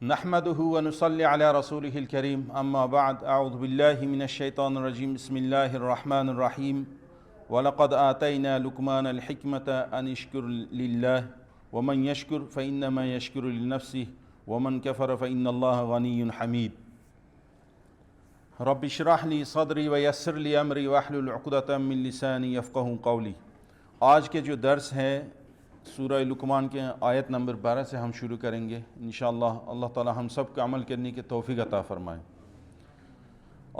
نحمده ونصلي على رسوله الكريم اما بعد اعوذ بالله من الشيطان الرجيم بسم الله الرحمن الرحيم ولقد آتينا لقمان الحكمة أن يشكر لله ومن يشكر فإنما يشكر لنفسه ومن كفر فإن الله غني حميد رب اشرح لي صدري ويسر لي أمري واحلل عقدة من لساني يفقهوا قولي۔ آج کے جو درس ہے سورہ لقمان کے آیت نمبر 12 سے ہم شروع کریں گے انشاءاللہ۔ اللہ تعالی ہم سب کو عمل کرنے کی توفیق عطا فرمائے۔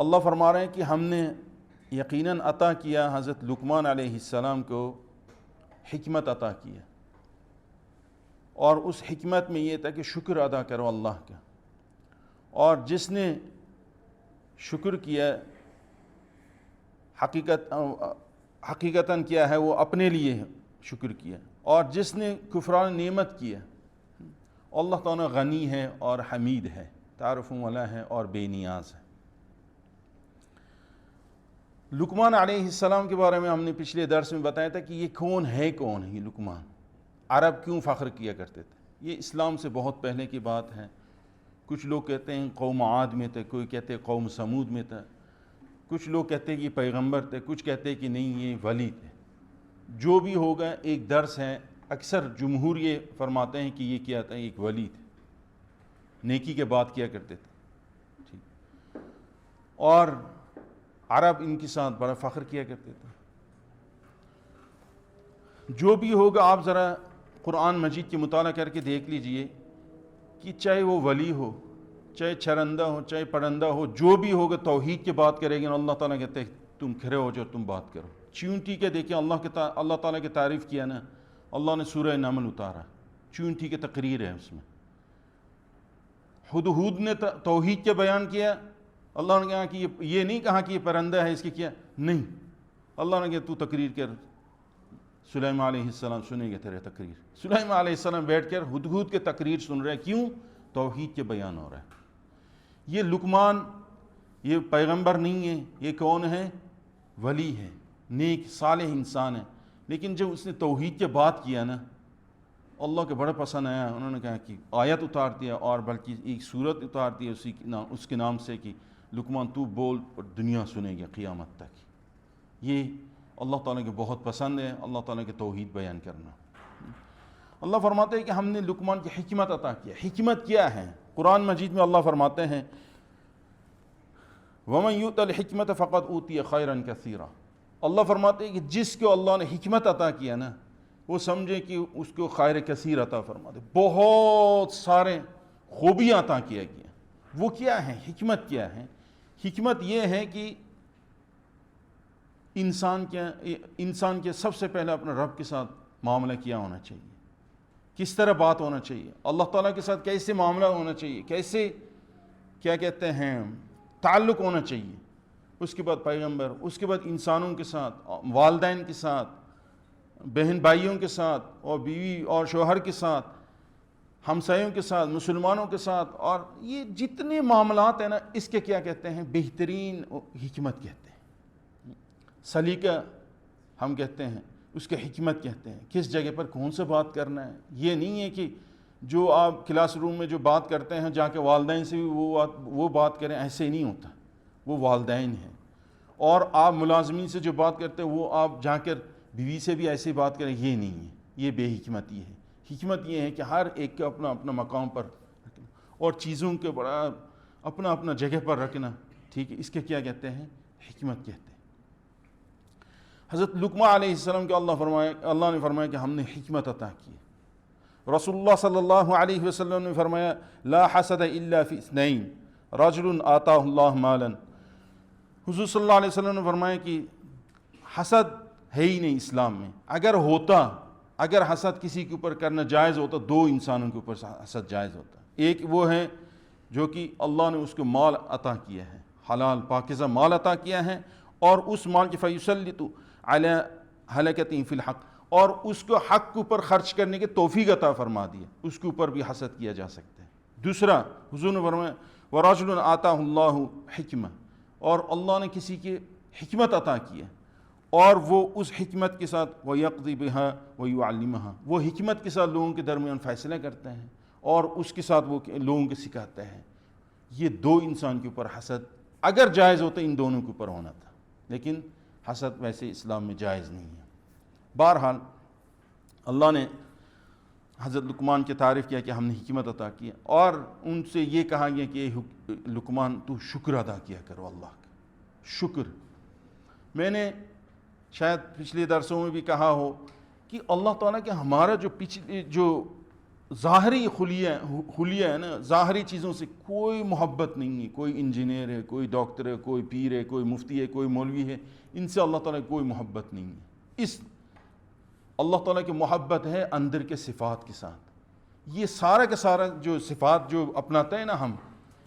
اللہ فرما رہے ہیں کہ ہم نے یقیناً عطا کیا حضرت لقمان علیہ السلام کو حکمت عطا کیا، اور اس حکمت میں یہ تھا کہ شکر ادا کرو اللہ کا، اور جس نے شکر کیا حقیقتاً کیا ہے وہ اپنے لیے شکر کیا، اور جس نے کفران نعمت کیا اللہ تعالیٰ غنی ہے اور حمید ہے، تعارف والا ہے اور بے نیاز ہے۔ لقمان علیہ السلام کے بارے میں ہم نے پچھلے درس میں بتایا تھا کہ یہ کون ہے یہ لقمان، عرب کیوں فخر کیا کرتے تھے۔ یہ اسلام سے بہت پہلے کی بات ہے۔ کچھ لوگ کہتے ہیں قوم عاد میں تھے، کوئی کہتے ہیں قوم سمود میں تھا، کچھ لوگ کہتے ہیں کہ پیغمبر تھے، کچھ کہتے ہیں کہ نہیں یہ ولی تھے۔ جو بھی ہوگا ایک درس ہے، اکثر جمہور یہ فرماتے ہیں کہ یہ کیا تھا، ایک ولی تھے، نیکی کے بات کیا کرتے تھے، ٹھیک، اور عرب ان کے ساتھ بڑا فخر کیا کرتے تھے۔ جو بھی ہوگا آپ ذرا قرآن مجید کی مطالعہ کر کے دیکھ لیجئے کہ چاہے وہ ولی ہو، چاہے چرندہ ہو، چاہے پرندہ ہو، جو بھی ہوگا توحید کی بات کرے گا، اللہ تعالیٰ کہتے ہیں تم کھڑے ہو جاؤ، تم بات کرو۔ چیونٹی کے دیکھیں اللہ تعالیٰ کی تعریف کیا نا، اللہ نے سورہ نمل اتارا، چیونٹی کی تقریر ہے اس میں۔ ہدہد نے توحید کے بیان کیا، اللہ نے کہا کہ یہ نہیں کہا کہ یہ پرندہ ہے، اس کی کیا نہیں، اللہ نے کہا تو تقریر کر۔ سلیمان علیہ السلام سنے گے تیرے تقریر۔ سلیمان علیہ السلام بیٹھ کر ہدہد کے تقریر سن رہے ہیں، کیوں؟ توحید کے بیان ہو رہا ہے۔ یہ لقمان یہ پیغمبر نہیں ہے، یہ کون ہے؟ ولی ہے، نیک صالح انسان ہے، لیکن جب اس نے توحید کے بات کیا نا اللہ کے بڑا پسند آیا۔ انہوں نے کہا کہ آیت اتار دیا، اور بلکہ ایک سورت اتار دی اس کے نام سے کہ لقمان تو بول اور دنیا سنے گی قیامت تک۔ یہ اللہ تعالیٰ کے بہت پسند ہے، اللہ تعالیٰ کے توحید بیان کرنا۔ اللہ فرماتے ہیں کہ ہم نے لقمان کی حکمت عطا کیا۔ حکمت کیا ہے؟ قرآن مجید میں اللہ فرماتے ہیں وَمَنْ يُؤْتَ الْحِكْمَةَ فَقَدْ أُوتِيَ خَيْرًا كَثِيرًا۔ اللہ فرماتے ہیں کہ جس کو اللہ نے حکمت عطا کیا نا، وہ سمجھے کہ اس کو خیر کثیر عطا فرماتے، بہت سارے خوبیاں عطا کیا گیا۔ وہ کیا ہے؟ حکمت کیا ہے؟ حکمت یہ ہے کہ انسان کے سب سے پہلے اپنے رب کے ساتھ معاملہ کیا ہونا چاہیے، کس طرح بات ہونا چاہیے، اللہ تعالیٰ کے ساتھ کیسے معاملہ ہونا چاہیے، کیسے کیا کہتے ہیں تعلق ہونا چاہیے۔ اس کے بعد پیغمبر، اس کے بعد انسانوں کے ساتھ، والدین کے ساتھ، بہن بھائیوں کے ساتھ، اور بیوی اور شوہر کے ساتھ، ہمسایوں کے ساتھ، مسلمانوں کے ساتھ، اور یہ جتنے معاملات ہیں نا اس کے کیا کہتے ہیں؟ بہترین حکمت کہتے ہیں۔ سلیقہ ہم کہتے ہیں، اس کے حکمت کہتے ہیں۔ کس جگہ پر کون سے بات کرنا ہے، یہ نہیں ہے کہ جو آپ کلاس روم میں جو بات کرتے ہیں جا کے والدین سے بھی وہ بات کریں، ایسے ہی نہیں ہوتا۔ وہ والدین ہیں، اور آپ ملازمین سے جو بات کرتے ہیں وہ آپ جا کر بیوی سے بھی ایسی بات کریں، یہ نہیں ہے، یہ بے حکمتی ہے۔ حکمت یہ ہے کہ ہر ایک کو اپنا اپنا مقام پر رکھنا، اور چیزوں کے بڑا اپنا اپنا جگہ پر رکھنا، ٹھیک ہے، اس کے کیا کہتے ہیں؟ حکمت کہتے ہیں۔ حضرت لقمان علیہ السلام کے اللہ نے فرمایا کہ ہم نے حکمت عطا کی۔ رسول اللہ صلی اللہ علیہ وسلم نے فرمایا لا حسد الا فی اثنین رجل آتاہ اللہ مالا۔ حضور صلی اللہ علیہ وسلم نے فرمایا کہ حسد ہے ہی نہیں اسلام میں۔ اگر حسد کسی کے اوپر کرنا جائز ہوتا، دو انسانوں کے اوپر حسد جائز ہوتا۔ ایک وہ ہے جو کہ اللہ نے اس کو مال عطا کیا ہے، حلال پاکیزہ مال عطا کیا ہے، اور اس مال کی فیسلط علی ہلاکتہ فی الحق، اور اس کو حق کے اوپر خرچ کرنے کے توفیق عطا فرما دیا، اس کے اوپر بھی حسد کیا جا سکتا ہے۔ دوسرا حضور نے فرمایا وَرَجُلٌ آتَاهُ اللَّهُ حِكْمَةً، اور اللہ نے کسی کی حکمت عطا کی ہے، اور وہ اس حکمت کے ساتھ وَيَقْضِي بِهَا وَيُعَلِّمُهَا، وہ حکمت کے ساتھ لوگوں کے درمیان فیصلہ کرتے ہیں اور اس کے ساتھ وہ لوگوں کو سکھاتا ہے. یہ دو انسان کے اوپر حسد اگر جائز ہوتا ان دونوں کے اوپر ہونا تھا، لیکن حسد ویسے اسلام میں جائز نہیں ہے. بہرحال اللہ نے حضرت لقمان کی تعریف کیا کہ ہم نے حکمت عطا کی، اور ان سے یہ کہا گیا کہ لقمان تو شکر ادا کیا کرو اللہ کا. شکر، میں نے شاید پچھلے درسوں میں بھی کہا ہو کہ اللہ تعالیٰ کے ہمارا جو ظاہری خلیہ ہے نا، ظاہری چیزوں سے کوئی محبت نہیں ہے. کوئی انجینئر ہے، کوئی ڈاکٹر ہے، کوئی پیر ہے، کوئی مفتی ہے، کوئی مولوی ہے، ان سے اللہ تعالیٰ کی کوئی محبت نہیں ہے. اس اللہ تعالیٰ کی محبت ہے اندر کے صفات کے ساتھ. یہ سارا کا سارا جو صفات جو اپناتے ہیں نا ہم،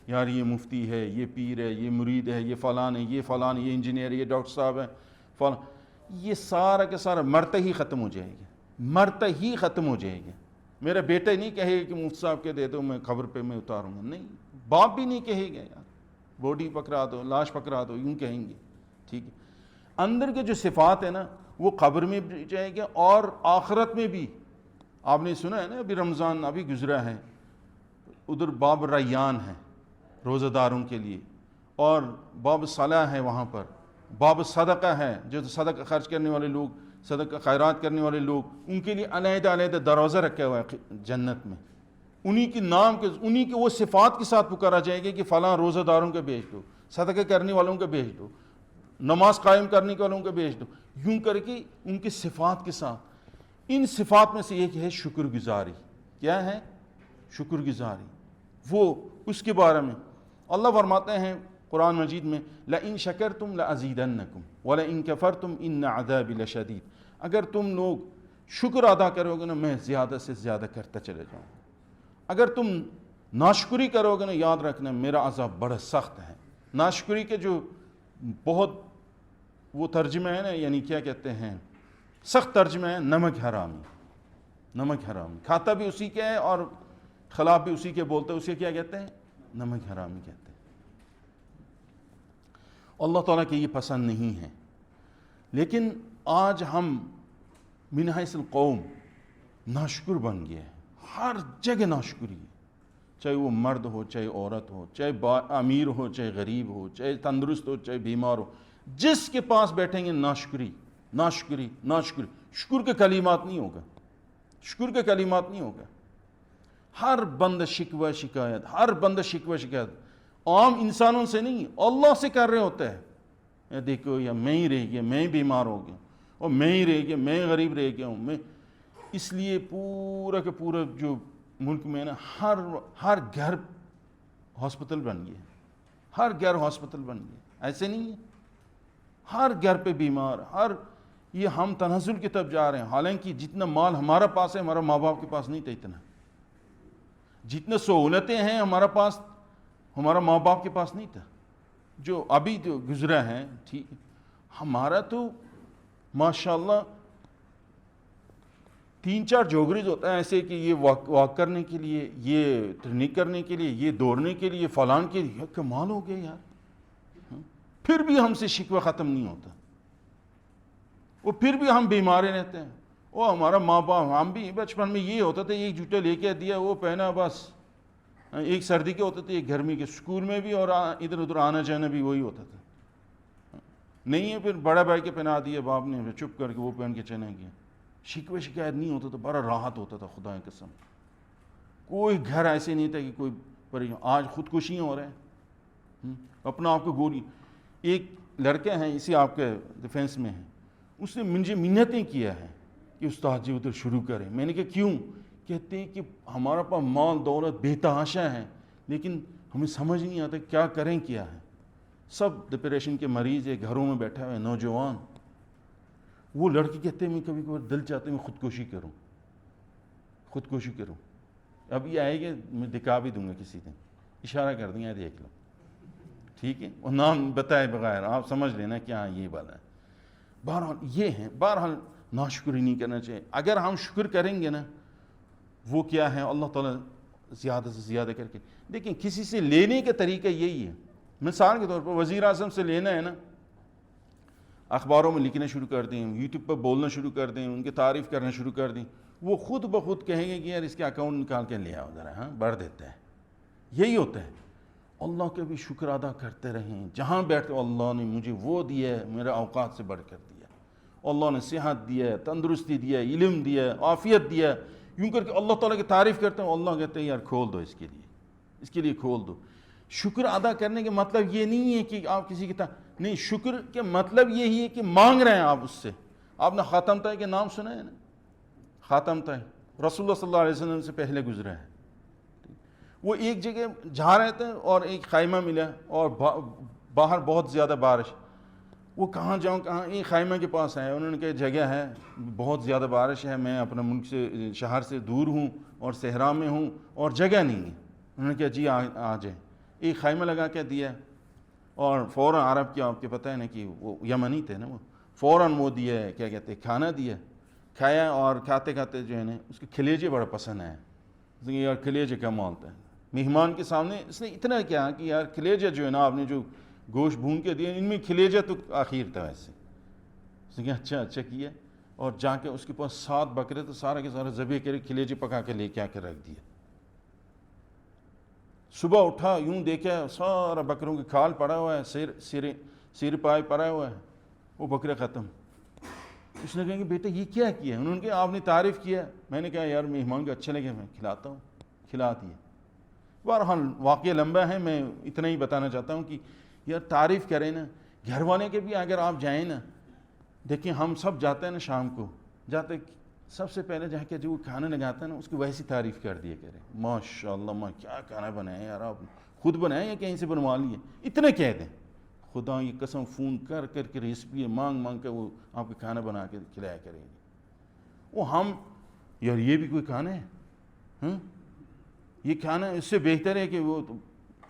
یار یہ مفتی ہے، یہ پیر ہے، یہ مرید ہے، یہ فلان ہے، یہ فلان ہے، یہ انجینئر ہے، یہ ڈاکٹر صاحب ہے فلان، یہ سارا کا سارا مرتے ہی ختم ہو جائے گا، مرتے ہی ختم ہو جائے گا. میرا بیٹا نہیں کہے گا کہ مفتی صاحب کے دے دو میں خبر پہ میں اتاروں گا، نہیں. باپ بھی نہیں کہے گا یار بوڈی پکڑا دو، لاش پکڑا دو، یوں کہیں گے. ٹھیک ہے، اندر کے جو صفات ہیں نا وہ قبر میں بھی جائے گا اور آخرت میں بھی. آپ نے سنا ہے نا، ابھی رمضان ابھی گزرا ہے، ادھر باب ریان ہے روزہ داروں کے لیے، اور باب صلاح ہے، وہاں پر باب صدقہ ہے، جو صدقہ خرچ کرنے والے لوگ، صدقہ خیرات کرنے والے لوگ، ان کے لیے علیحدہ علیحدہ دروازہ رکھا ہوا ہے جنت میں. انہی کے نام کے، انہی کے وہ صفات کے ساتھ پکارا جائے گا کہ فلاں روزہ داروں کو بھیج دو، صدقہ کرنے والوں کو بھیج دو، نماز قائم کرنے والوں کو بھیج دو، یوں کر کے ان کے صفات کے ساتھ. ان صفات میں سے ایک ہے شکر گزاری. کیا ہے؟ شکر گزاری. وہ اس کے بارے میں اللہ فرماتے ہیں قرآن مجید میں، لَإِن شَكَرْتُمْ لَأَزِيدَنَّكُمْ وَلَإِن كَفَرْتُمْ إِنَّ عَذَابِ لَشَدِيدٌ. اگر تم لوگ شکر ادا کرو گے نا میں زیادہ سے زیادہ کرتا چلے جاؤں گا. اگر تم ناشکری کرو گے نا یاد رکھنا میرا عذاب بڑا سخت ہے. ناشکری کے جو بہت وہ ترجمہ ہے نا، یعنی کیا کہتے ہیں، سخت ترجمہ ہے نمک حرامی. نمک حرامی کھاتا بھی اسی کے ہے اور خلاف بھی اسی کے بولتے ہیں، اسے کیا کہتے ہیں؟ نمک حرامی کہتے ہیں. اللہ تعالیٰ کے یہ پسند نہیں ہے. لیکن آج ہم من حیث القوم ناشکر بن گئے ہیں. ہر جگہ ناشکری ہے، چاہے وہ مرد ہو، چاہے عورت ہو، چاہے امیر ہو، چاہے غریب ہو، چاہے تندرست ہو، چاہے بیمار ہو، جس کے پاس بیٹھیں گے ناشکری ناشکری ناشکری. شکر کے کلمات نہیں ہوگا، شکر کے کلمات نہیں ہوگا. ہر بند شکوہ شکایت، ہر بند شکوہ شکایت عام انسانوں سے نہیں، اللہ سے کر رہے ہوتے ہیں. یا دیکھو یا میں ہی رہ گیا، میں ہی بیمار ہو گیا، اور میں ہی رہ گیا، میں غریب رہ گیا ہوں میں. اس لیے پورا کے پورا جو ملک میں نا ہر گھر ہاسپٹل بن گیا، ہر گھر ہاسپٹل بن گیا. ایسے نہیں ہے، ہر گھر پہ بیمار. یہ ہم تنزل کی طرف جا رہے ہیں، حالانکہ جتنا مال ہمارا پاس ہے ہمارا ماں باپ کے پاس نہیں تھا اتنا. جتنے سہولتیں ہیں ہمارا پاس ہمارا ماں باپ کے پاس نہیں تھا. جو ابھی جو گزرا ہے ٹھیک، ہمارا تو ماشاءاللہ 3-4 جوگریز ہوتا ہے ایسے کہ یہ واک کرنے کے لیے، یہ ٹریننگ کرنے کے لیے، یہ دوڑنے کے لیے، فلان کے لیے. کمال ہو گیا یار. پھر بھی ہم سے شکوہ ختم نہیں ہوتا، وہ پھر بھی ہم بیمارے رہتے ہیں. وہ ہمارا ماں باپ، ہم بھی بچپن میں یہ ہوتا تھا ایک جوتا لے کے دیا وہ پہنا بس. ایک سردی کے ہوتے تھے، ایک گرمی کے. اسکول میں بھی اور ادھر ادھر آنا جانا بھی وہی ہوتا تھا. نہیں ہے پھر بڑا بھائی کے پہنا دیے باپ نے، پھر چپ کر کے وہ پہن کے چلا گیا. شکوہ شکایت نہیں ہوتا تھا، بڑا راحت ہوتا تھا. خدا کی قسم کوئی گھر ایسے نہیں تھا کہ کوئی پریشان. آج خودکشیاں ہو رہے ہیں، اپنا آپ کو گولی. ایک لڑکے ہیں اسی آپ کے ڈیفینس میں ہیں، اس نے مجھے منتیں کیا ہے کہ استاد جی ادھر شروع کریں. میں نے کہا کیوں؟ کہتے ہیں کہ ہمارا پاس مال دولت بے تحاشا ہے، لیکن ہمیں سمجھ نہیں آتا کیا کریں کیا ہے. سب ڈپریشن کے مریض ہے، گھروں میں بیٹھے ہوئے نوجوان. وہ لڑکے کہتے ہیں میں کبھی کبھی دل چاہتے میں خودکشی کروں، خودکشی کروں. اب یہ آئے گا میں دکھا بھی دوں گا کسی دن، اشارہ کر دیں گے دیکھ لو ٹھیک ہے، اور نام بتائے بغیر آپ سمجھ لینا کہ ہاں یہ والا ہے. بہرحال یہ ہے، بہرحال ناشکری نہیں کرنا چاہیے. اگر ہم شکر کریں گے نا وہ کیا ہے، اللہ تعالیٰ زیادہ سے زیادہ کر کے. دیکھیں کسی سے لینے کا طریقہ یہی ہے. مثال کے طور پر وزیر اعظم سے لینا ہے نا، اخباروں میں لکھنا شروع کر دیں، یوٹیوب پر بولنا شروع کر دیں، ان کی تعریف کرنا شروع کر دیں. وہ خود بخود کہیں گے کہ یار اس کے اکاؤنٹ نکال کے لے آؤ ذرا، ہاں بھر دیتے ہیں. یہی ہوتا ہے. اللہ کا بھی شکر ادا کرتے رہیں. جہاں بیٹھتے اللہ نے مجھے وہ دیا ہے، میرے اوقات سے بڑھ کر دیا. اللہ نے صحت دیا، تندرستی دیا، علم دیا، عافیت دیا. یوں کر کے اللہ تعالیٰ کی تعریف کرتے ہیں. اللہ کہتے ہیں یار کھول دو اس کے لیے کھول دو. شکر ادا کرنے کے مطلب یہ نہیں ہے کہ آپ کسی کی نہیں، شکر کے مطلب یہی ہے کہ مانگ رہے ہیں آپ اس سے. آپ نے خاتم طائی کے نام سنا ہے نا؟ خاتم طائی رسول اللہ صلی اللہ علیہ وسلم سے پہلے گزرا ہے. وہ ایک جگہ جا رہے تھے اور ایک خیمہ ملا اور باہر بہت زیادہ بارش. وہ کہاں جاؤں کہاں، ایک خیمہ کے پاس آئے. انہوں نے کہا جگہ ہے، بہت زیادہ بارش ہے، میں اپنے ملک سے شہر سے دور ہوں اور صحرا میں ہوں اور جگہ نہیں ہے. انہوں نے کہا جی آ جائیں. ایک خیمہ لگا کے دیا اور فوراً عرب کیا آپ کے پتہ ہے نا کہ وہ یمنی تھے نا، وہ فوراً وہ دیا کیا کہتے ہیں کھانا دیا. کھایا اور کھاتے کھاتے جو ہے نا اس کے کلیجے بڑا پسند ہے. یار کلیجے کیا مالتا ہے مہمان کے سامنے. اس نے اتنا کیا کہ یار کلیجے جو ہے نا آپ نے جو گوشت بھون کے دیا، ان میں کلیجہ تو آخر تھا ویسے. اس نے کہا اچھا کیا. اور جا کے اس کے پاس 7 بکرے تو سارا کے سارا ذبح کرے، کلیجے پکا کے لے کے آ کے رکھ دیا. صبح اٹھا یوں دیکھا سارا بکروں کے کھال پڑا ہوا ہے، سیر پائے پڑا ہوا ہے، وہ بکرے ختم. اس نے کہا کہ بیٹا یہ کیا کیا؟ انہوں نے کہا آپ نے تعریف کیا. میں نے کہا یار مہمان کو اچھے لگے میں کھلاتا ہوں. کھلا دیا. بہرحال واقعہ لمبا ہے، میں اتنا ہی بتانا چاہتا ہوں کہ یار تعریف کریں نا. گھر والے کے بھی اگر آپ جائیں نا، دیکھیں ہم سب جاتے ہیں نا شام کو جاتے، سب سے پہلے جا کے جو کھانا لگاتا ہے نا اس کی ویسی تعریف کر دیا کرے. ماشاء اللہ ماں کیا کھانا بنایا یار، آپ خود بنائے یا کہیں سے بنوا لیے، اتنے کہہ دیں. خدا یہ قسم فون کر کر کے ریسپی مانگ کے وہ آپ کے کھانا بنا کے کھلایا کریں گے. وہ ہم یار یہ بھی کوئی کھانا ہے؟ ہاں یہ کھانا اس سے بہتر ہے کہ وہ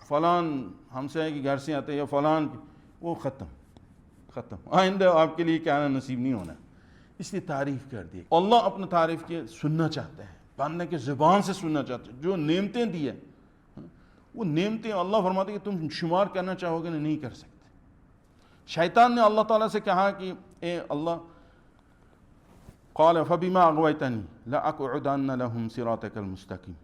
فلان ہمسائے کے گھر سے آتے یا فلان، وہ ختم. آئندہ آپ کے لیے کھانا نصیب نہیں ہونا. اس لیے تعریف کر دی. اللہ اپنا تعریف کے سننا چاہتا ہے، بندے کے زبان سے سننا چاہتا ہے. جو نعمتیں دی ہیں وہ نعمتیں اللہ فرماتے کہ تم شمار کرنا چاہو گے نہیں کر سکتے. شیطان نے اللہ تعالیٰ سے کہا کہ اے اللہ قال فبما اغویتنی لاقعدن لهم صراطک المستقیم.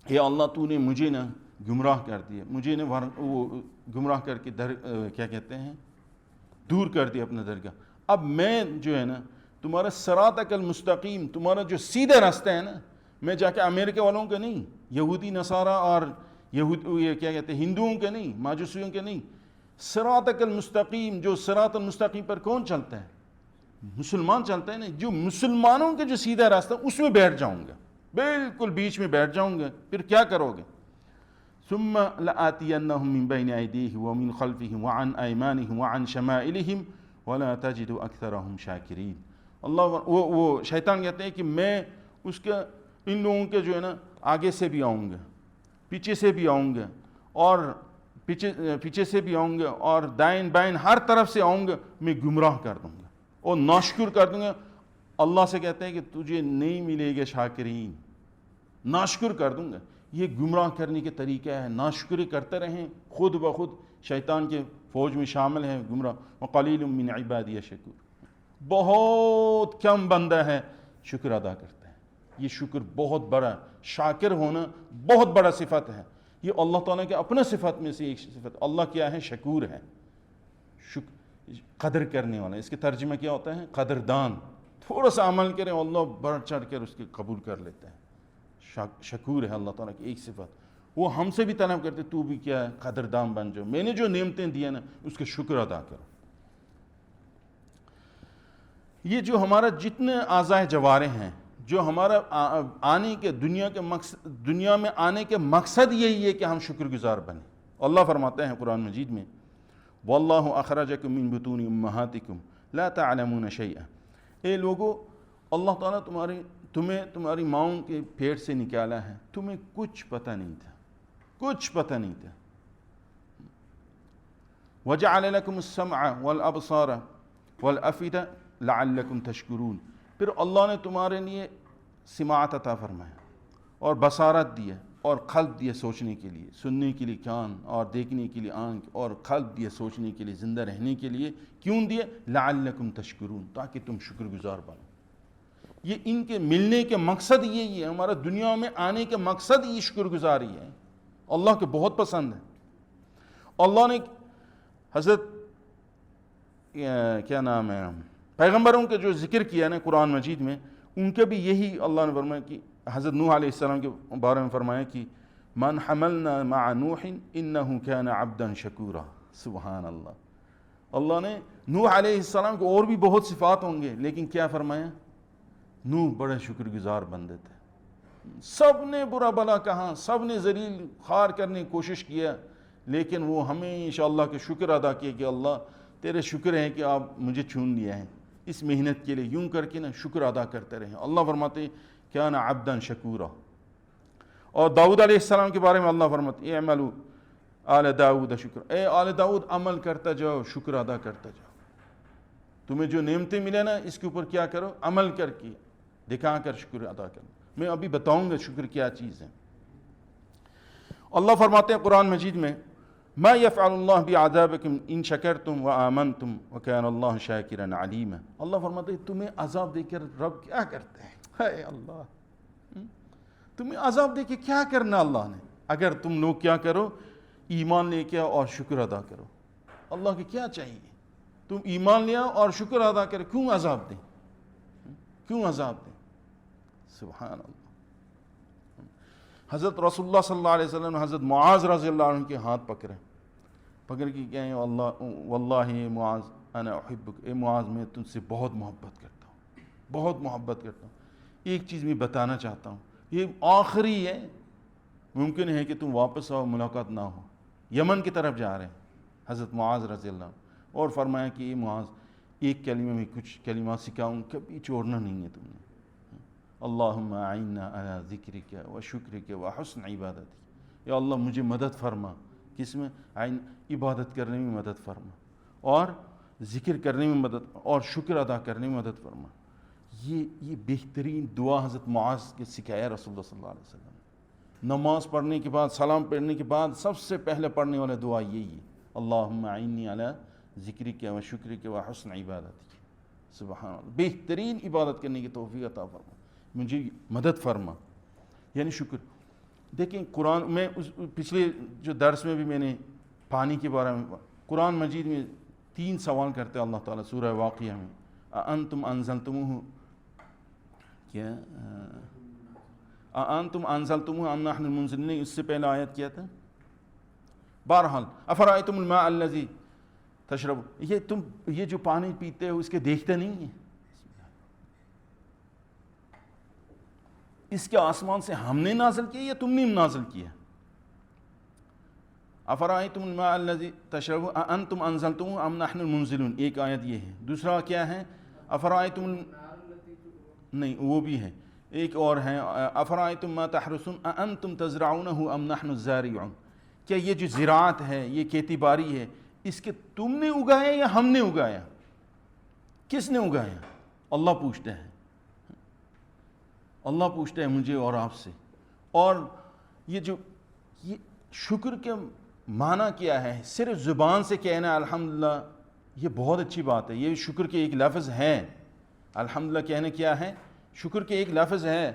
اے اللہ تو نے مجھے نا گمراہ کر دیا، مجھے نے وہ گمراہ کر کے کیا کہتے ہیں دور کر دیا اپنا درگاہ. اب میں جو ہے نا تمہارا صراطک المستقیم، تمہارا جو سیدھا راستہ ہے نا، میں جا کے امریکہ والوں کے نہیں، یہودی نصارہ اور یہ کیا کہتے ہیں ہندوؤں کے نہیں، ماجوسیوں کے نہیں. صراطک المستقیم، جو صراط المستقیم پر کون چلتا ہے؟ مسلمان چلتا ہے نا. جو مسلمانوں کے جو سیدھا راستہ اس میں بیٹھ جاؤں گا، بالکل بیچ میں بیٹھ جاؤں گا. پھر کیا کرو گے؟ ثم لآتینہم من بین ایدیہم ومن خلفہم وعن ایمانہم وعن شمائلہم ولا تجد اکثرہم شاکرین. اللہ وہ شیطان کہتے ہیں کہ میں اس کے ان لوگوں کے جو ہے نا آگے سے بھی آؤں گا، پیچھے سے بھی آؤں گا اور پیچھے سے بھی آؤں گا اور دائیں بائیں ہر طرف سے آؤں گا. میں گمراہ کر دوں گا اور ناشکر کر دوں گا. اللہ سے کہتے ہیں کہ تجھے نہیں ملے گے شاکرین، ناشکر کر دوں گا. یہ گمراہ کرنے کے طریقہ ہے. ناشکری کرتے رہیں، خود بخود شیطان کے فوج میں شامل ہیں گمراہ. وقلیل من عبادی الشکور. بہت کم بندہ ہے شکر ادا کرتا ہے. یہ شکر بہت بڑا، شاکر ہونا بہت بڑا صفت ہے. یہ اللہ تعالیٰ کے اپنے صفت میں سے ایک صفت. اللہ کیا ہے؟ شکور ہے، قدر کرنے والا. اس کے ترجمہ کیا ہوتا ہے؟ قدردان. تھوڑا سا عمل کریں اللہ بڑھ چڑھ کر اس کے قبول کر لیتے ہیں. شکور ہے اللہ تعالیٰ کی ایک صفت. وہ ہم سے بھی طلب کرتے تو بھی کیا ہے؟ قدردان بن جاؤ. میں نے جو نعمتیں دی ہیں نا اس کے شکر ادا کرو. یہ جو ہمارا جتنے اعضائے جوارے ہیں، جو ہمارا آنے کے دنیا میں آنے کے مقصد یہی ہے کہ ہم شکر گزار بنیں. اللہ فرماتے ہیں قرآن مجید میں واللہ اخرجکم من بطون امہاتکم لا تعلمون شیئا. اے لوگو، اللہ تعالیٰ تمہیں تمہاری ماؤں کے پیٹ سے نکالا ہے، تمہیں کچھ پتہ نہیں تھا، کچھ پتہ نہیں تھا. وجعل لکم السمع والابصار والافئدہ لعلکم تشکرون. پھر اللہ نے تمہارے لیے سماعت عطا فرمایا اور بصارت دیا اور قلب دیا سوچنے کے لیے، سننے کے لیے کان اور دیکھنے کے لیے آنکھ، اور قلب دیا سوچنے کے لیے، زندہ رہنے کے لیے. کیوں دیا؟ لعلکم تشکرون، تاکہ تم شکر گزار بنو. یہ ان کے ملنے کے مقصد یہی ہے، ہمارا دنیا میں آنے کے مقصد یہ شکر گزاری ہے، اللہ کے بہت پسند ہے۔ اللہ نے حضرت کیا نام ہے پیغمبروں کے جو ذکر کیا نا قرآن مجید میں، ان کے بھی یہی اللہ نے فرمایا کہ حضرت نوح علیہ السلام کے بارے میں فرمایا کہ من حملنا مع نوح انہ کان عبدا شکورا۔ سبحان اللہ، اللہ نے نوح علیہ السلام کو اور بھی بہت صفات ہوں گے، لیکن کیا فرمایا؟ نوح بڑے شکر گزار بندے تھے۔ سب نے برا بلا کہا، سب نے ذلیل خوار کرنے کی کوشش کیا، لیکن وہ ہمیشہ اللہ کے شکر ادا کیا کہ اللہ تیرے شکر ہے کہ آپ مجھے چن لیا ہے اس محنت کے لیے، یوں کر کے نا شکر ادا کرتے رہے۔ اللہ فرماتے ہیں کان عبدا شکورا۔ اور داؤد علیہ السلام کے بارے میں اللہ فرماتے ہیں اعملوا آل داؤد شکر، اے آل داؤد عمل کرتا جاؤ، شکر ادا کرتا جاؤ۔ تمہیں جو نعمتیں ملے نا اس کے اوپر کیا کرو؟ عمل کر کے دکھا کر شکر ادا کرو۔ میں ابھی بتاؤں گا شکر کیا چیز ہے۔ اللہ فرماتے ہیں قرآن مجید میں ما یفعل اللہ بعذابکم ان شکرتم وآمنتم وکان اللہ شاکرا علیما۔ اللہ فرماتے ہیں تمہیں عذاب دے کر رب کیا کرتے ہیں؟ اے اللہ، تمہیں عذاب دے کے کیا کرنا اللہ نے، اگر تم لوگ کیا کرو؟ ایمان لے کے اور شکر ادا کرو۔ اللہ کے کیا چاہیے؟ تم ایمان لے آؤ اور شکر ادا کرو، کیوں عذاب دیں؟ کیوں عذاب دیں؟ سبحان اللہ۔ حضرت رسول اللہ صلی اللہ علیہ وسلم نے حضرت معاذ رضی اللہ عنہ کے ہاتھ پکڑے، پکڑ کے کہیں واللہ معاذ انا احبک، اے معاذ میں تم سے بہت محبت کرتا ہوں، بہت محبت کرتا ہوں، ایک چیز میں بتانا چاہتا ہوں، یہ آخری ہے، ممکن ہے کہ تم واپس آؤ ملاقات نہ ہو۔ یمن کی طرف جا رہے ہیں حضرت معاذ رضی اللہ عنہ، اور فرمایا کہ یہ معاذ ایک کلمہ میں کچھ کلمات سکھاؤں، کبھی چھوڑنا نہیں ہے تم نے۔ اللہم اعنا علی ذکرک و شکرک و حسن عبادتک، یا اللہ مجھے مدد فرما، کس میں؟ عبادت کرنے میں مدد فرما، اور ذکر کرنے میں مدد، اور شکر ادا کرنے میں مدد فرما۔ یہ بہترین دعا حضرت معاذ کے سکھایا رسول اللہ صلی اللہ علیہ وسلم۔ نماز پڑھنے کے بعد، سلام پڑھنے کے بعد سب سے پہلے پڑھنے والا دعا یہی ہے، اللہم اعنی علی ذکرک و شکرک و حسن عبادتک۔ سبحان اللہ، بہترین عبادت کرنے کی توفیق عطا فرما، مجھے مدد فرما، یعنی شکر۔ دیکھیں قرآن میں پچھلے جو درس میں بھی میں نے پانی کے بارے میں، قرآن مجید میں 3 سوال کرتے ہیں اللہ تعالیٰ سورہ واقعہ میں، اانتم انزلتموہ، کیا اانتم انزلتموہ ام نحن المنزلون، اس سے پہلے آیت کیا تھا؟ بہرحال افرأیتم الماء الذی تشربون، یہ جو پانی پیتے ہو اس کے دیکھتے نہیں ہیں؟ اس کے آسمان سے ہم نے نازل کیا یا تم نے نازل کیا؟ افرأیتم الماء الذی تشربون اانتم انزلتموہ ام نحن المنزلون، ایک آیت یہ ہے۔ دوسرا کیا ہے؟ افرأیتم، نہیں وہ بھی ہے، ایک اور ہے افرأیتم ما تحرثون اانتم تزرعونہ ام نحن الزارعون، کیا یہ جو زراعت ہے، یہ کھیتی باڑی ہے، اس کے تم نے اگایا یا ہم نے اگایا؟ کس نے اگایا؟ اللہ پوچھتا ہے، اللہ پوچھتا ہے مجھے اور آپ سے۔ اور یہ شکر کے معنی کیا ہے؟ صرف زبان سے کہنا الحمدللہ یہ بہت اچھی بات ہے، یہ شکر کے ایک لفظ ہے، الحمدللہ کہنا کیا ہے؟ شکر کے ایک لفظ ہے۔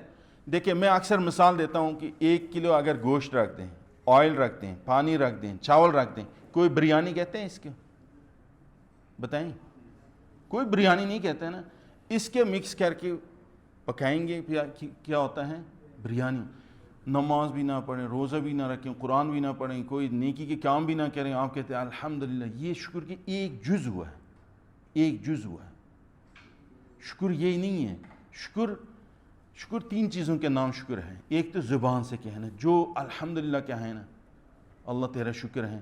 دیکھیں میں اکثر مثال دیتا ہوں کہ 1 کلو اگر گوشت رکھ دیں، آئل رکھ دیں، پانی رکھ دیں، چاول رکھ دیں، کوئی بریانی کہتے ہیں اس کے؟ بتائیں، کوئی بریانی نہیں کہتے ہیں نا۔ اس کے مکس کر کے پکائیں گے کیا ہوتا ہے؟ بریانی۔ نماز بھی نہ پڑھیں، روزہ بھی نہ رکھیں، قرآن بھی نہ پڑھیں، کوئی نیکی کے کام بھی نہ کریں، آپ کہتے ہیں الحمدللہ، یہ شکر کی ایک جز ہوا ہے، ایک جز ہوا ہے۔ شکر یہی نہیں ہے، شکر 3 چیزوں کے نام شکر ہے۔ ایک تو زبان سے کہنا، جو الحمدللہ کیا ہے نا، اللہ تیرا شکر ہے۔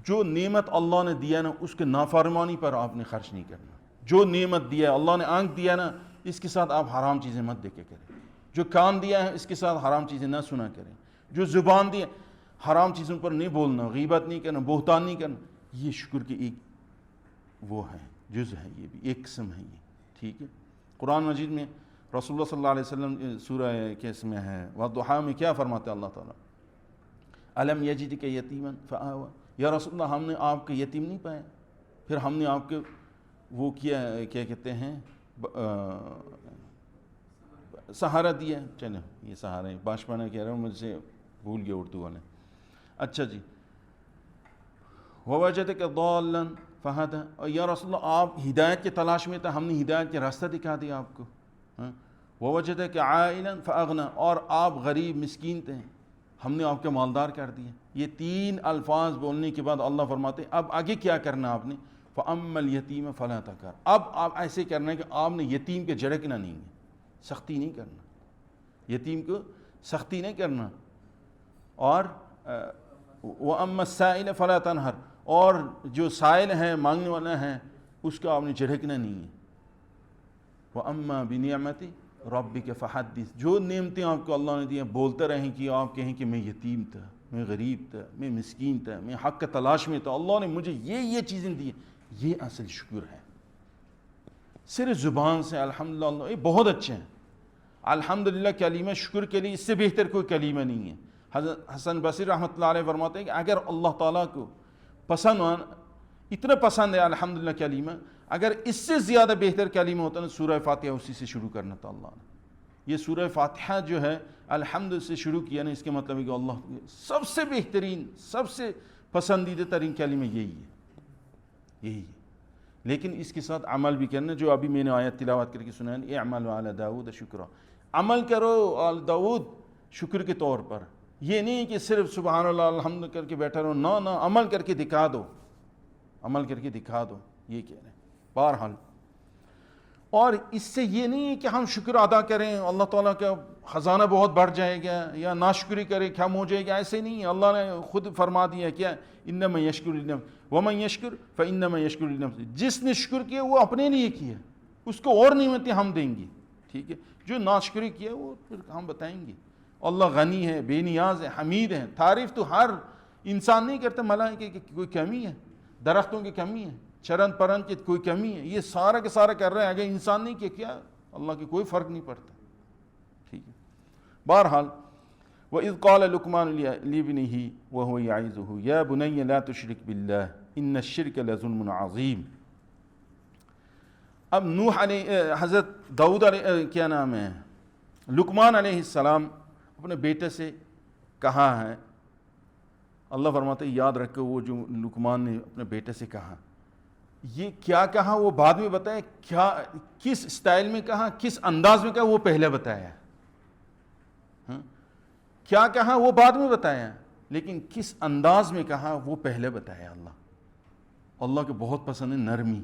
جو نعمت اللہ نے دیا نا اس کے نافرمانی پر آپ نے خرچ نہیں کرنا۔ جو نعمت دیا، اللہ نے آنکھ دیا نا، اس کے ساتھ آپ حرام چیزیں مت دیکھے کریں۔ جو کان دیا ہے اس کے ساتھ حرام چیزیں نہ سنا کریں۔ جو زبان دی، حرام چیزوں پر نہیں بولنا، غیبت نہیں کرنا، بہتان نہیں کرنا، یہ شکر کی ایک وہ ہے، جز ہے، یہ بھی ایک قسم ہے یہ، ٹھیک ہے۔ قرآن مجید میں رسول اللہ صلی اللہ علیہ وسلم سورہ کیس میں ہے والضحیٰ میں کیا فرماتے ہیں اللہ تعالیٰ؟ الم یجدک یتیما فآویٰ، یا رسول اللہ ہم نے آپ کے یتیم نہیں پایا، پھر ہم نے آپ کے وہ کیا کہتے ہیں سہارا دیا. چلو یہ سہارا ہے, باشپانا کہہ رہا ہوں, مجھ سے بھول گیا اردو والے. اچھا جی, وَوَجَدَكَ ضَالًّا فَهَدَى, اور یا رسول اللہ آپ ہدایت کی تلاش میں تھے, ہم نے ہدایت کے راستہ دکھا دیا آپ کو. وَوَجَدَكَ عَائِلًا فَأَغْنَى, اور آپ غریب مسکین تھے, ہم نے آپ کے مالدار کر دیا. یہ 3 الفاظ بولنے کے بعد اللہ فرماتے ہیں اب آگے کیا کرنا آپ نے, فَأَمَّا الْيَتِيمَ فَلَا تَقْهَرْ, اب آپ ایسے کرنا ہے کہ آپ نے یتیم کے جھڑکنا نہیں ہے, سختی نہیں کرنا, یتیم کو سختی نہیں کرنا. اور وَأَمَّا السَّائِلَ فَلَا تَنْهَرْ, اور جو سائل ہے مانگنے والا ہے اس کا آپ نے جھڑکنا نہیں ہے. وَأَمَّا بِنِعْمَتِ رَبِّكَ فَحَدِّثْ, جو نعمتیں آپ کو اللہ نے دی ہیں بولتے رہیں کہ آپ کہیں کہ میں یتیم تھا, میں غریب تھا, میں مسکین تھا, میں حق کے تلاش میں تھا, اللہ نے مجھے یہ چیزیں دی ہیں. یہ اصل شکر ہے. صرف زبان سے الحمدللہ, یہ بہت اچھے ہیں. الحمدللہ کلمہ شکر کے لیے اس سے بہتر کوئی کلمہ نہیں ہے. حضرت حسن بصری رحمۃ اللہ علیہ فرماتے ہیں کہ اگر اللہ تعالیٰ کو پسند, اتنا پسند ہے الحمدللہ کلمہ, اگر اس سے زیادہ بہتر کلمہ ہوتا ہے سورہ فاتحہ اسی سے شروع کرنا تھا اللہ نے. یہ سورہ فاتحہ جو ہے الحمد سے شروع کیا نا, اس کے مطلب ہے کہ اللہ سب سے بہترین, سب سے پسندیدہ ترین کلمہ یہی ہے. لیکن اس کے ساتھ عمل بھی کرنا, جو ابھی میں نے آیت تلاوت کر کے سنایا, اعملوا علی داؤد شکرا, عمل کرو آل داؤد شکر کے طور پر. یہ نہیں کہ صرف سبحان اللہ الحمد کر کے بیٹھا رہو, نہ عمل کر کے دکھا دو, عمل کر کے دکھا دو, یہ کہہ رہے ہیں. بہرحال, اور اس سے یہ نہیں ہے کہ ہم شکر ادا کریں اللہ تعالیٰ کا خزانہ بہت بڑھ جائے گا, یا ناشکری کریں کم ہو جائے گا, ایسے نہیں ہے. اللہ نے خود فرما دیا کیا, انما یشکر لنفسہ ومن یشکر فانما یشکر لنفسہ, جس نے شکر کیا وہ اپنے لیے کیا, اس کو اور نعمتیں ہم دیں گے. ٹھیک ہے, جو ناشکری کیا وہ پھر ہم بتائیں گے. اللہ غنی ہے, بے نیاز ہے, حمید ہے. تعریف تو ہر انسان نہیں کرتا, ملائکہ کی کوئی کمی ہے, درختوں کی کمی ہے, چرن پرن کی کوئی کمی ہے, یہ سارا کے سارا کر رہے ہیں. اگر انسان نہیں کیا اللہ کی کوئی فرق نہیں پڑتا. ٹھیک ہے. بہرحال, وَإِذْ قَالَ لُقْمَانُ لِابْنِهِ وَهُوَ يَعِظُهُ يَا بُنَيَّ لَا تُشْرِكْ بِاللَّهِ إِنَّ الشِّرْكَ لَظُلْمٌ عَظِيمٌ. اب نوح علیہ, حضرت داؤد علیہ, کیا نام ہے, لقمان علیہ السلام اپنے بیٹے سے کہا ہے. اللہ فرماتے ہیں یاد رکھو وہ جو لقمان نے اپنے بیٹے سے کہا, یہ کیا کہا وہ بعد میں بتایا, کیا کس سٹائل میں کہا, کس انداز میں کہا وہ پہلے بتایا. کیا کہا وہ بعد میں بتایا, لیکن کس انداز میں کہا وہ پہلے بتایا. اللہ کو بہت پسند ہے نرمی.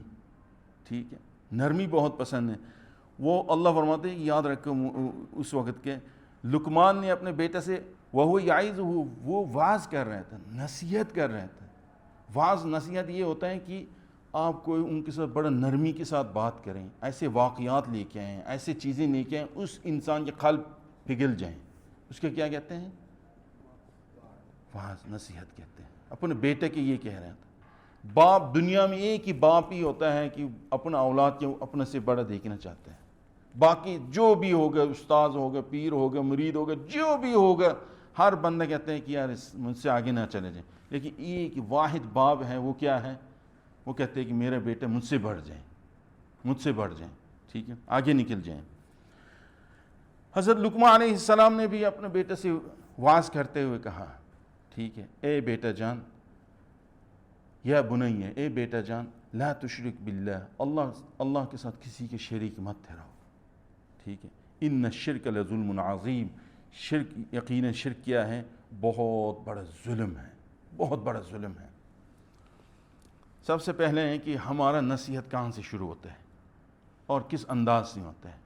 ٹھیک ہے, نرمی بہت پسند ہے. وہ اللہ فرماتے ہیں یاد رکھو اس وقت کے لقمان نے اپنے بیٹے سے وہ یعظہ, وہ واعظ کر رہا تھا, نصیحت کر رہا تھا. واعظ نصیحت یہ ہوتا ہے کہ آپ کو ان کے ساتھ بڑا نرمی کے ساتھ بات کریں, ایسے واقعات لے کے آئیں, ایسے چیزیں لے کے آئیں اس انسان کے قلب پگھل جائیں. اس کے کیا کہتے ہیں, واعظ نصیحت کہتے ہیں. اپنے بیٹے کے یہ کہہ رہے تھے. باپ دنیا میں ایک ہی باپ ہی ہوتا ہے کہ اپنا اولاد کے اپنے سے بڑا دیکھنا چاہتا ہے. باقی جو بھی ہوگا, استاذ ہوگا, پیر ہوگا, مرید ہوگا, جو بھی ہوگا, ہر بندہ کہتے ہیں کہ یار مجھ سے آگے نہ چلے جائیں. لیکن ایک واحد باپ ہے, وہ کیا ہے, وہ کہتے ہیں کہ میرے بیٹے مجھ سے بڑھ جائیں, مجھ سے بڑھ جائیں. ٹھیک ہے, آگے نکل جائیں. حضرت لقمان علیہ السلام نے بھی اپنے بیٹے سے واعظ کرتے ہوئے کہا, ٹھیک ہے, اے بیٹا جان, یا بنی, اے بیٹا جان, لا تشرک باللہ, اللہ کے ساتھ کسی کے شریک مت ٹھہراؤ. ٹھیک ہے, ان الشرک لظلم عظیم, شرک, یقیناً شرک کیا ہے, بہت بڑا ظلم ہے, بہت بڑا ظلم ہے. سب سے پہلے ہے کہ ہمارا نصیحت کہاں سے شروع ہوتا ہے اور کس انداز سے ہوتا ہے.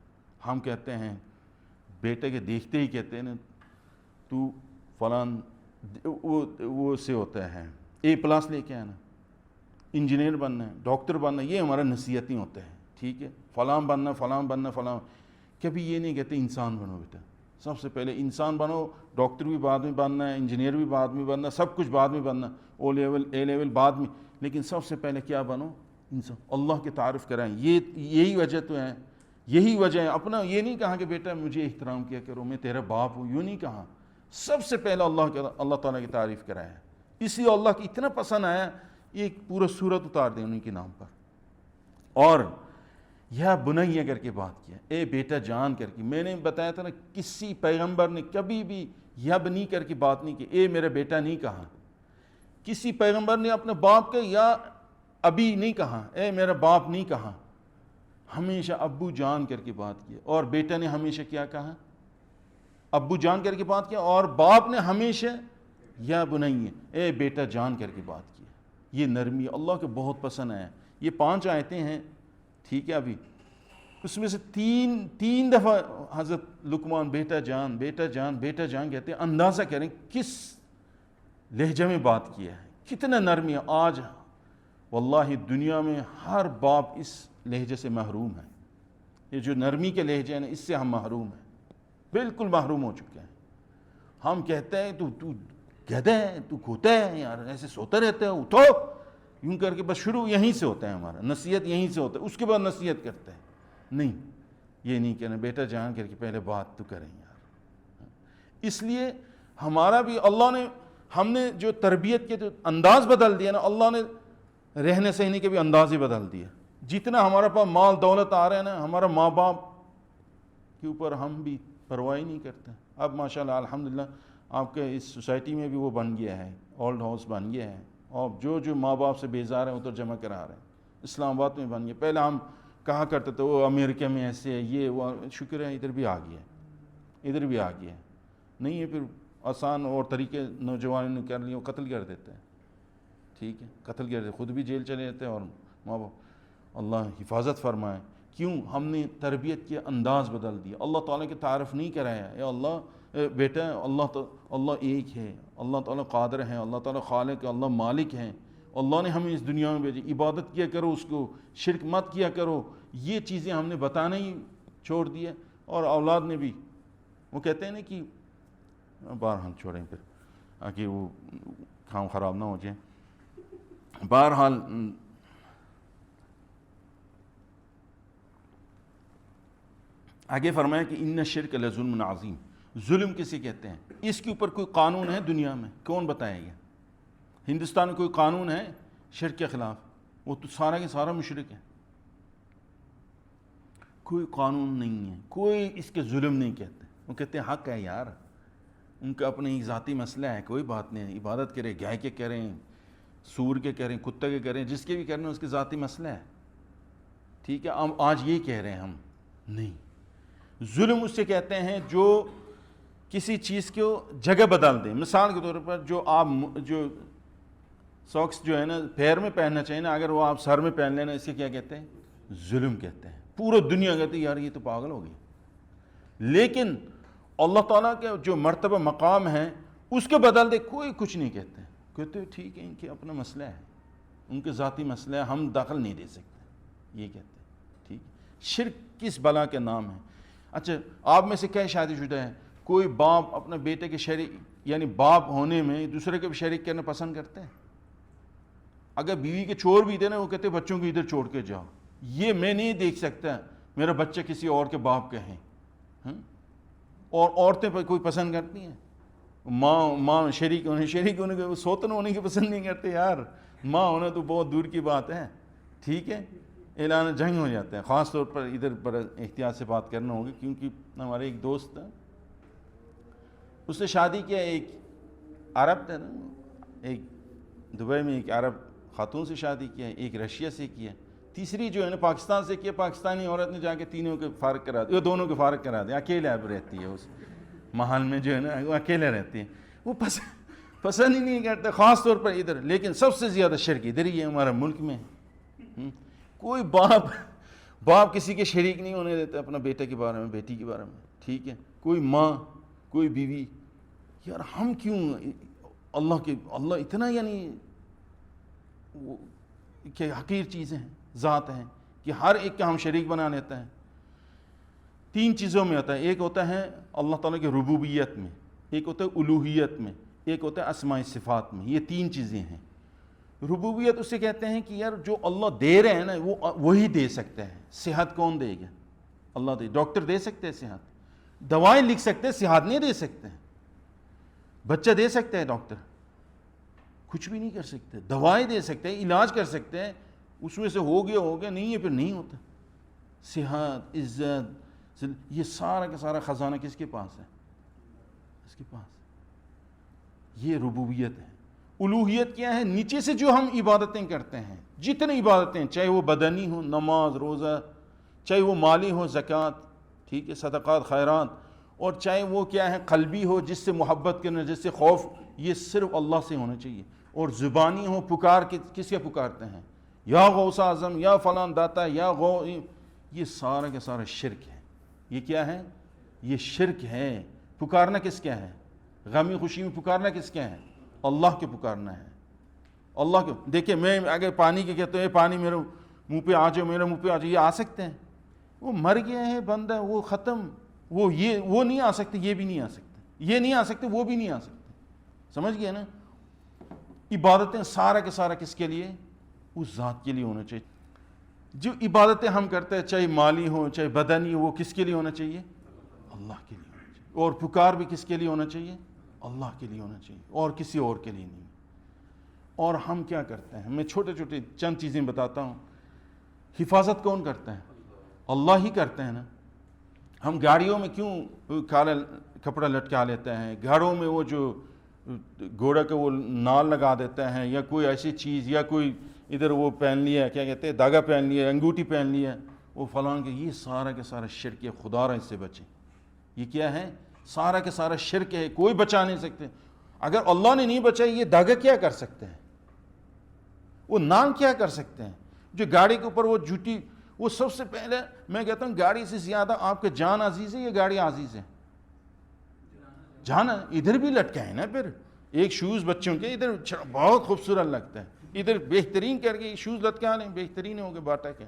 ہم کہتے ہیں بیٹے کے دیکھتے ہی کہتے ہیں نا, تو فلان وہ سے ہوتا ہے, A+ لے کے آنا, انجینئر بننا ہے, ڈاکٹر بننا ہے, یہ ہمارا نصیحت ہی ہوتا ہے. ٹھیک ہے, فلاں بننا, فلاں بننا, فلاں. کبھی یہ نہیں کہتے انسان بنو بیٹا, سب سے پہلے انسان بنو. ڈاکٹر بھی بعد میں بننا ہے, انجینئر بھی بعد میں بننا, سب کچھ بعد میں بننا, A لیول بعد میں, لیکن سب سے پہلے کیا بنو, انسان. اللہ کی تعریف کرائیں, یہی وجہ تو ہے, یہی وجہ ہے. اپنا یہ نہیں کہا کہ بیٹا مجھے احترام کیا کرو, میں تیرا باپ ہوں, یوں نہیں کہا. سب سے پہلے اللہ تعالیٰ کی تعریف کرایا. اس لیے اللہ کی اتنا پسند آیا, ایک پورا سورت اتار دیں انہیں کے نام پر. اور یا بنیا کر کے بات کیا، اے بیٹا جان کر کے. میں نے بتایا تھا نا کسی پیغمبر نے کبھی بھی یب نہیں کر کے بات نہیں کی، اے میرا بیٹا نہیں کہا. کسی پیغمبر نے اپنے باپ کا یا ابھی نہیں کہا، اے میرا باپ نہیں کہا. ہمیشہ ابو جان کر کے بات کیا. اور بیٹا نے ہمیشہ کیا کہا؟ ابو جان کر کے بات کیا. اور باپ نے ہمیشہ یا بنیہ، اے بیٹا جان کر کے بات کیا. یہ نرمی اللہ کے بہت پسند ہے. یہ 5 آیتیں ہیں، ٹھیک ہے. ابھی اس میں سے تین دفعہ حضرت لقمان بیٹا جان بیٹا جان بیٹا جان کہتے ہیں. اندازہ کریں کس لہجے میں بات کیا ہے، کتنا نرمی ہے. آج واللہ دنیا میں ہر باپ اس لہجے سے محروم ہے. یہ جو نرمی کے لہجے ہیں اس سے ہم محروم ہیں، بالکل محروم ہو چکے ہیں. ہم کہتے ہیں تو گدھا ہے، تو کھوتا ہے یار، ایسے سوتا رہتا ہے، اٹھو یوں کر کے. بس شروع یہیں سے ہوتا ہے ہمارا، نصیحت یہیں سے ہوتا ہے، اس کے بعد نصیحت کرتے ہیں. نہیں، یہ نہیں کہنا بیٹا جان کر کے پہلے بات تو کریں یار. اس لیے ہمارا بھی اللہ نے، ہم نے جو تربیت کے جو انداز بدل دیا نا، اللہ نے رہنے سہنے کے بھی انداز ہی بدل دیا. جتنا ہمارے پاس مال دولت آ رہا ہے نا، ہمارا ماں باپ کے اوپر ہم بھی پرواہ نہیں کرتے. اب ماشاءاللہ الحمدللہ آپ کے اس سوسائٹی میں بھی وہ بن گیا ہے، اولڈ ہاؤس بن گیا ہے. اور جو ماں باپ سے بیزار ہیں ادھر جمع کرا رہے ہیں. اسلام آباد میں بن گیا. پہلے ہم کہا کرتے تھے وہ امریکہ میں ایسے ہے، یہ وہ. شکر ہے ادھر بھی آ گیا ہے، ادھر بھی آ گیا ہے. نہیں ہے پھر آسان اور طریقے نوجوانوں نے کر لیے، وہ قتل کر دیتے ہیں. ٹھیک ہے، قتل کر دیتے، خود بھی جیل چلے جاتے ہیں اور ماں باپ. اللہ حفاظت فرمائے. کیوں؟ ہم نے تربیت کے انداز بدل دیا. اللہ تعالیٰ کی تعارف نہیں کرایا. اے اللہ بیٹا، اللہ ایک ہے، اللہ تعالیٰ قادر ہے، اللہ تعالیٰ خالق ہے، اللہ مالک ہیں. اللہ نے ہمیں اس دنیا میں بھیجی، عبادت کیا کرو اس کو، شرک مت کیا کرو. یہ چیزیں ہم نے بتانا ہی چھوڑ دیا. اور اولاد نے بھی، وہ کہتے ہیں نا کہ بہرحال چھوڑیں پھر آگے وہ کام خراب نہ ہو جائے. بہرحال آگے فرمایا کہ ان الشرک لظلم عظیم. ظلم کسے کہتے ہیں؟ اس کے اوپر کوئی قانون ہے دنیا میں؟ کون بتائے گا؟ ہندوستان میں کوئی قانون ہے شرک کے خلاف؟ وہ تو سارا کے سارا مشرک ہے. کوئی قانون نہیں ہے. کوئی اس کے ظلم نہیں کہتے. وہ کہتے ہیں حق ہے یار، ان کا اپنے ایک ذاتی مسئلہ ہے، کوئی بات نہیں. عبادت کریں، گائے کے کریں، سور کے کریں، کتے کے کریں، جس کے بھی کریں اس کے ذاتی مسئلہ ہے. ٹھیک ہے. ہم آج یہ کہہ رہے ہیں ہم نہیں. ظلم اس سے کہتے ہیں جو کسی چیز کو جگہ بدل دیں. مثال کے طور پر جو ساکس جو ہے نا پیر میں پہننا چاہیے نا، اگر وہ آپ سر میں پہن لینا، اس کے کیا کہتے ہیں؟ ظلم کہتے ہیں. پورا دنیا کہتے ہیں یار یہ تو پاگل ہو گئی. لیکن اللہ تعالیٰ کے جو مرتبہ مقام ہے اس کے بدل دے، کوئی کچھ نہیں کہتے. کہتے ٹھیک ہے ان کے اپنا مسئلہ ہے، ان کے ذاتی مسئلہ ہے، ہم دخل نہیں دے سکتے. یہ کہتے ہیں. ٹھیک. شرک کس بلا کے نام ہے؟ اچھا آپ میں سے کیا شادی شدہ ہے؟ کوئی باپ اپنے بیٹے کے شریک، یعنی باپ ہونے میں دوسرے کے بھی شریک کرنا پسند کرتے ہیں؟ اگر بیوی کے چھوڑ بھی دے نا، وہ کہتے ہیں بچوں کو ادھر چھوڑ کے جاؤ. یہ میں نہیں دیکھ سکتا میرا بچہ کسی اور کے باپ کے ہیں. اور عورتیں کوئی پسند کرتی ہیں ماں شریک ہونے کے، سوتن ہونے کی پسند نہیں کرتے یار. ماں ہونا تو بہت دور کی بات ہے. ٹھیک ہے. اعلان جنگ ہو جاتا ہے. خاص طور پر ادھر پر احتیاط سے بات کرنا ہوگی، کیونکہ ہمارے ایک دوست تھا، اس نے شادی کیا ایک عرب تھا نا، ایک دبئی میں ایک عرب خاتون سے شادی کیا، ایک رشیا سے کیا، تیسری جو ہے نا پاکستان سے کیا. پاکستانی عورت نے جا کے تینوں کے فارغ کرا دیا، دونوں کے فارغ کرا دیا. اکیلے اب رہتی ہے اس محل میں، جو ہے نا وہ اکیلے رہتی ہے. وہ پسند ہی نہیں کرتے، خاص طور پر ادھر. لیکن سب سے زیادہ شرک ادھر ہی ہے ہمارے ملک میں. کوئی باپ کسی کے شریک نہیں ہونے دیتا اپنا بیٹے کے بارے میں، بیٹی کے بارے میں. ٹھیک ہے. کوئی ماں، کوئی بیوی. یار ہم کیوں اللہ اتنا یعنی کہ حقیر چیزیں ہیں، ذات ہیں، کہ ہر ایک کا ہم شریک بنا لیتے ہیں. 3 چیزوں میں ہوتا ہے. ایک ہوتا ہے اللہ تعالیٰ کی ربوبیت میں، ایک ہوتا ہے الوہیت میں، ایک ہوتا ہے اسماء صفات میں. یہ 3 چیزیں ہیں. ربوبیت اسے کہتے ہیں کہ یار جو اللہ دے رہے ہیں نا وہی دے سکتے ہیں. صحت کون دے گا؟ اللہ دے. ڈاکٹر دے سکتے ہیں صحت، دوائیں لکھ سکتے ہیں، صحت نہیں دے سکتے ہیں. بچہ دے سکتے ہیں ڈاکٹر، کچھ بھی نہیں کر سکتے. دوائیں دے سکتے ہیں، علاج کر سکتے ہیں، اس میں سے ہو گیا نہیں ہے پھر نہیں ہوتا. صحت، عزت، یہ سارا کا سارا خزانہ کس کے پاس ہے؟ اس کے پاس۔ یہ ربوبیت ہے۔ الوہیت کیا ہے؟ نیچے سے جو ہم عبادتیں کرتے ہیں، جتنی عبادتیں، چاہے وہ بدنی ہو، نماز، روزہ، چاہے وہ مالی ہو، زکوٰۃ، ٹھیک ہے، صدقات، خیرات، اور چاہے وہ کیا ہے قلبی ہو، جس سے محبت کرنا، جس سے خوف، یہ صرف اللہ سے ہونا چاہیے۔ اور زبانی ہو، پکار کس کے پکارتے ہیں؟ یا غوث اعظم، یا فلان داتا، یا یہ سارا کا سارا شرک ہے۔ یہ کیا ہے؟ یہ شرک ہے۔ پکارنا کس کیا ہے؟ غمی خوشی میں پکارنا کس کیا ہے؟ اللہ کے پکارنا ہے۔ اللہ کے، دیکھیں میں اگر پانی کے کہتے ہیں پانی میرے منہ پہ آ جاؤ، میرے منہ پہ آ جاؤ، یہ آ سکتے ہیں؟ وہ مر گئے ہیں بندہ، وہ ختم، وہ نہیں آ سکتے، یہ بھی نہیں آ سکتے، یہ نہیں آ سکتے، وہ بھی نہیں آ سکتے۔ سمجھ گئے نا؟ عبادتیں سارا کے سارا کس کے لیے؟ اس ذات کے لیے ہونا چاہیے۔ جو عبادتیں ہم کرتے ہیں، چاہے مالی ہو، چاہے بدنی ہو، وہ کس کے لیے ہونا چاہیے؟ اللہ کے لیے ہونا چاہیے۔ اور پکار بھی کس کے لیے ہونا چاہیے؟ اللہ کے لیے ہونا چاہیے، اور کسی اور کے لیے نہیں۔ اور ہم کیا کرتے ہیں؟ میں چھوٹے چھوٹے چند چیزیں بتاتا ہوں۔ حفاظت کون کرتا ہے؟ اللہ ہی کرتے ہیں نا۔ ہم گاڑیوں میں کیوں کالا کپڑا لٹکا لیتے ہیں؟ گھروں میں وہ جو گھوڑا کا وہ نال لگا دیتے ہیں، یا کوئی ایسی چیز، یا کوئی ادھر وہ پہن لیا، کیا کہتے ہیں، دھاگا پہن لیا، انگوٹھی پہن لیا، وہ فلان کے، یہ سارا کا سارا شرک ہے۔ خدا را اس سے بچیں۔ یہ کیا ہے؟ سارا کا سارا شرک ہے، کوئی بچا نہیں سکتے۔ اگر اللہ نے نہیں بچائی، یہ دھاگا کیا کر سکتے ہیں؟ وہ نام کیا کر سکتے ہیں؟ جو گاڑی کے اوپر وہ جھوٹی، وہ سب سے پہلے میں کہتا ہوں گاڑی سے زیادہ آپ کے جان عزیز ہے یا گاڑی عزیز ہے؟ جان۔ ادھر بھی لٹکا ہے نا، پھر ایک شوز بچوں کے ادھر بہت خوبصورت لگتا ہے، ادھر بہترین کر کے شوز لٹکا لیں، بہترین ہو گئے باٹا کے،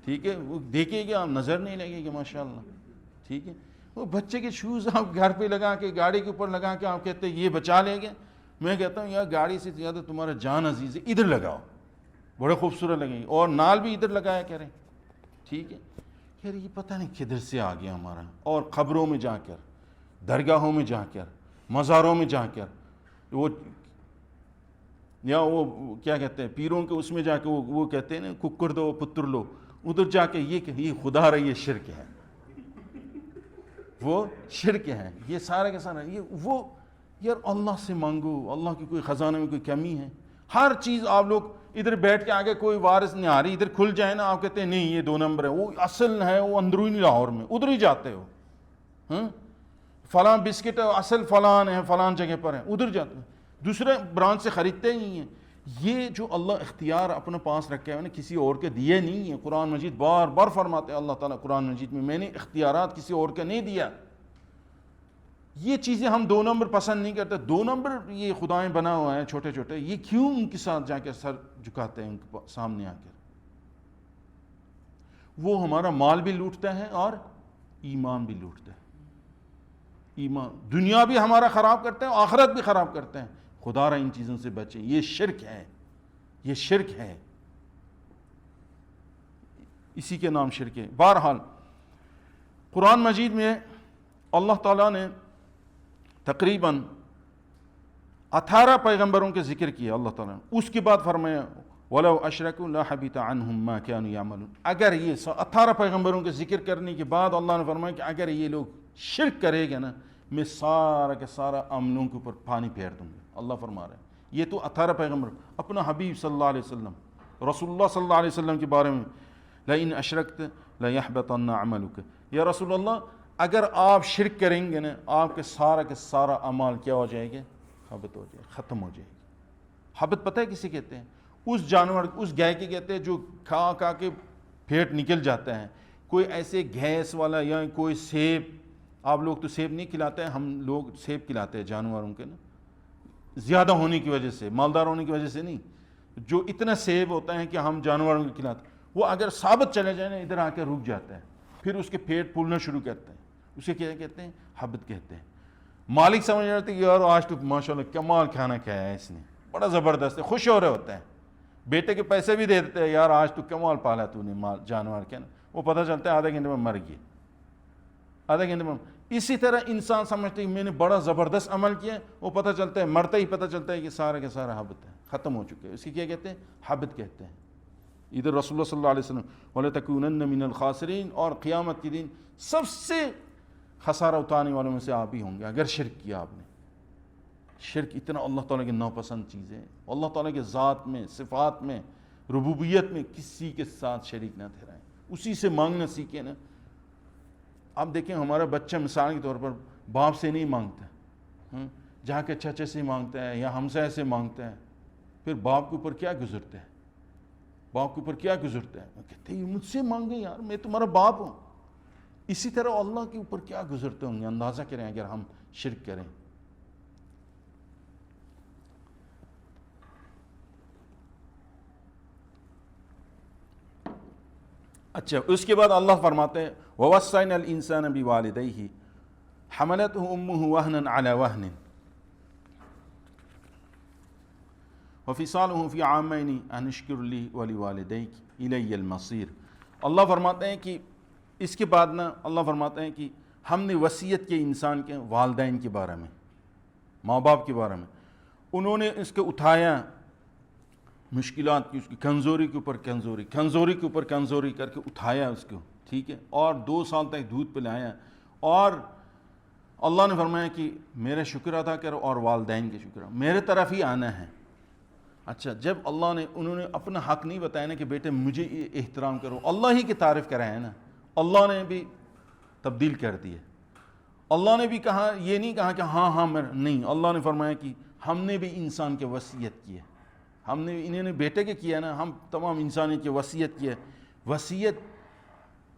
ٹھیک ہے، وہ دیکھے گا، نظر نہیں لگے گا، ماشاءاللہ، ٹھیک ہے۔ وہ بچے کے شوز آپ گھر پہ لگا کے، گاڑی کے اوپر لگا کے آپ کہتے ہیں یہ بچا لیں گے۔ میں کہتا ہوں یار گاڑی سے زیادہ تمہارا جان عزیز ہے، ادھر لگاؤ، بڑے خوبصورت لگیں گے، اور نال بھی ادھر لگایا کریں، ٹھیک ہے۔ یار یہ پتہ نہیں کدھر سے آ گیا ہمارا۔ اور قبروں میں جا کر، درگاہوں میں جا کر، مزاروں میں جا کر، وہ یا وہ کیا کہتے ہیں پیروں کے اس میں جا کے وہ کہتے ہیں نا ککر دو پتر لو، ادھر جا کے یہ خدا رہا، یہ شرک ہے، وہ شرک ہے۔ یہ سارا کا سارا وہ یار اللہ سے مانگو، اللہ کی کوئی خزانے میں کوئی کمی ہے؟ ہر چیز آپ لوگ ادھر بیٹھ کے آگے کوئی وارث نہیں آ رہی، ادھر کھل جائے نا، آپ کہتے ہیں نہیں یہ 2 نمبر ہے، وہ اصل ہے وہ اندرونی لاہور میں، ادھر ہی جاتے ہو۔ فلاں بسکٹ اصل فلان ہے، فلان جگہ پر ہے، ادھر جاتے ہیں، دوسرے برانچ سے خریدتے ہی نہیں ہیں۔ یہ جو اللہ اختیار اپنے پاس رکھے ہیں کسی اور کے دیے نہیں ہیں۔ قرآن مجید بار بار فرماتے ہیں اللہ تعالیٰ قرآن مجید میں نے اختیارات کسی اور کا نہیں دیا۔ یہ چیزیں ہم 2 نمبر پسند نہیں کرتے۔ 2 نمبر یہ خدائیں بنا ہوا ہے چھوٹے چھوٹے، یہ کیوں ان کے ساتھ جا کے سر جھکاتے ہیں ان کے سامنے آ کر؟ وہ ہمارا مال بھی لوٹتا ہے اور ایمان بھی لوٹتا ہے۔ ایمان، دنیا بھی ہمارا خراب کرتے ہیں، آخرت بھی خراب کرتے ہیں۔ خدا را ان چیزوں سے بچیں، یہ شرک ہے، یہ شرک ہے، اسی کے نام شرک ہے۔ بہرحال قرآن مجید میں اللہ تعالیٰ نے تقریباً 18 پیغمبروں کے ذکر کیا اللہ تعالیٰ نے، اس کے بعد فرمایا وَلَوْ أَشْرَكُوا لَحَبِطَ عَنْهُمْ مَا كَانُوا يَعْمَلُونَ۔ اگر یہ 18 پیغمبروں کے ذکر کرنے کے بعد اللہ نے فرمایا کہ اگر یہ لوگ شرک کرے گا نا، میں سارا کا سارا عملوں کے اوپر پانی پھیر دوں گا۔ اللہ فرما رہا ہے، یہ تو 18 پیغمبر، اپنا حبیب صلی اللہ علیہ وسلم، رسول اللہ صلی اللہ علیہ وسلم کے بارے میں لَإِنْ أَشْرَكْتَ لَيَحْبَطَنَّ عَمَلُكَ، یا رسول اللہ اگر آپ شرک کریں گے نا، آپ کے سارا اعمال کیا ہو جائے گا؟ حبط ہو جائے گا، ختم ہو جائے گا۔ حبط پتہ ہے کسے کہتے ہیں؟ اس جانور، اس گائے کے کہتے ہیں جو کھا کے پھیٹ نکل جاتا ہے۔ کوئی ایسے گھیس والا یا کوئی سیب، آپ لوگ تو سیب نہیں کھلاتے ہیں، ہم لوگ سیب کھلاتے ہیں جانوروں کے نا، زیادہ ہونے کی وجہ سے، مالدار ہونے کی وجہ سے نہیں، جو اتنا سیب ہوتا ہے کہ ہم جانوروں کو کھلاتے ہیں، وہ اگر ثابت چلے جائے نا ادھر آ کے رک جاتا ہے، پھر اس کے پیٹ پھولنا شروع کرتے ہیں، اسے کیا کہتے ہیں؟ حبط کہتے ہیں۔ مالک سمجھ رہے تھے یار آج تو ماشاءاللہ کمال کھانا کھایا ہے اس نے، بڑا زبردست ہے، خوش ہو رہے ہوتے ہیں، بیٹے کے پیسے بھی دے دیتے ہیں، یار آج تو کمال پالا تو نے مال جانور کے نا، وہ پتہ چلتا ہے آدھے گھنٹے میں مر گئے، آدھے گھنٹے میں۔ اسی طرح انسان سمجھتے ہیں میں نے بڑا زبردست عمل کیا، وہ پتہ چلتا ہے مرتے ہی پتہ چلتا ہے کہ سارا کا سارا حبط ہے، ختم ہو چکے ہیں، اس کی کیا کہتے ہیں؟ حبط کہتے ہیں۔ ادھر رسول اللہ صلی اللہ علیہ وسلم وَلَتَكُونَنَّ مِنَ الْخَاسِرِينَ، اور قیامت کے دن سب سے خسارہ اٹھانے والوں میں سے آپ ہی ہوں گے اگر شرک کیا آپ نے۔ شرک اتنا اللہ تعالیٰ کی ناپسند چیز ہے، اللہ تعالیٰ کے ذات میں، صفات میں، ربوبیت میں کسی کے ساتھ شریک نہ ٹھہرائیں، اسی سے مانگنا سیکھیں نا۔ آپ دیکھیں ہمارا بچہ مثال کے طور پر باپ سے نہیں مانگتا، جہاں کے چچے سے مانگتا ہے یا ہمسائے سے مانگتا ہے، پھر باپ کے اوپر کیا گزرتا ہے؟ باپ کے اوپر کیا گزرتا ہے؟ کہتے ہیں مجھ سے مانگے یار، میں تمہارا باپ ہوں۔ اسی طرح اللہ کے اوپر کیا گزرتے ہوں گے، اندازہ کریں اگر ہم شرک کریں۔ اچھا، اس کے بعد اللہ فرماتے ہیں وَوَصَّيْنَا الْإِنسَانَ بِوَالِدَيْهِ حَمَلَتْهُ أُمُّهُ وَهْنًا عَلَى وَهْنٍ وَفِصَالُهُ فِي عَامَيْنِ أَنِ اشْكُرْ لِي وَلِوَالِدَيْكَ إِلَيَّ الْمَصِيرُ۔ اللہ فرماتے ہیں کہ اس کے بعد نا اللہ فرماتے ہیں کہ ہم نے وصیت کی انسان کے والدین کے بارے میں، ماں باپ کے بارے میں، انہوں نے اس کو اٹھایا مشکلات کی، اس کی کمزوری کے اوپر کمزوری، کمزوری کے اوپر کمزوری کر کے اٹھایا اس کو، ٹھیک ہے، اور 2 سال تک دودھ پلایا، اور اللہ نے فرمایا کہ میرا شکر ادا کرو اور والدین کے شکر، میرے طرف ہی آنا ہے۔ اچھا، جب اللہ نے انہوں نے اپنا حق نہیں بتایا نا کہ بیٹے مجھے احترام کرو، اللہ ہی کی تعریف کرایا نا، اللہ نے بھی تبدیل کر دیا۔ اللہ نے بھی کہا، یہ نہیں کہا کہ ہاں نہیں، اللہ نے فرمایا کہ ہم نے بھی انسان کے وصیت کی ہے، ہم نے انہوں نے بیٹے کے کیا نا، ہم تمام انسانیت کی وصیت کی ہے۔ وصیت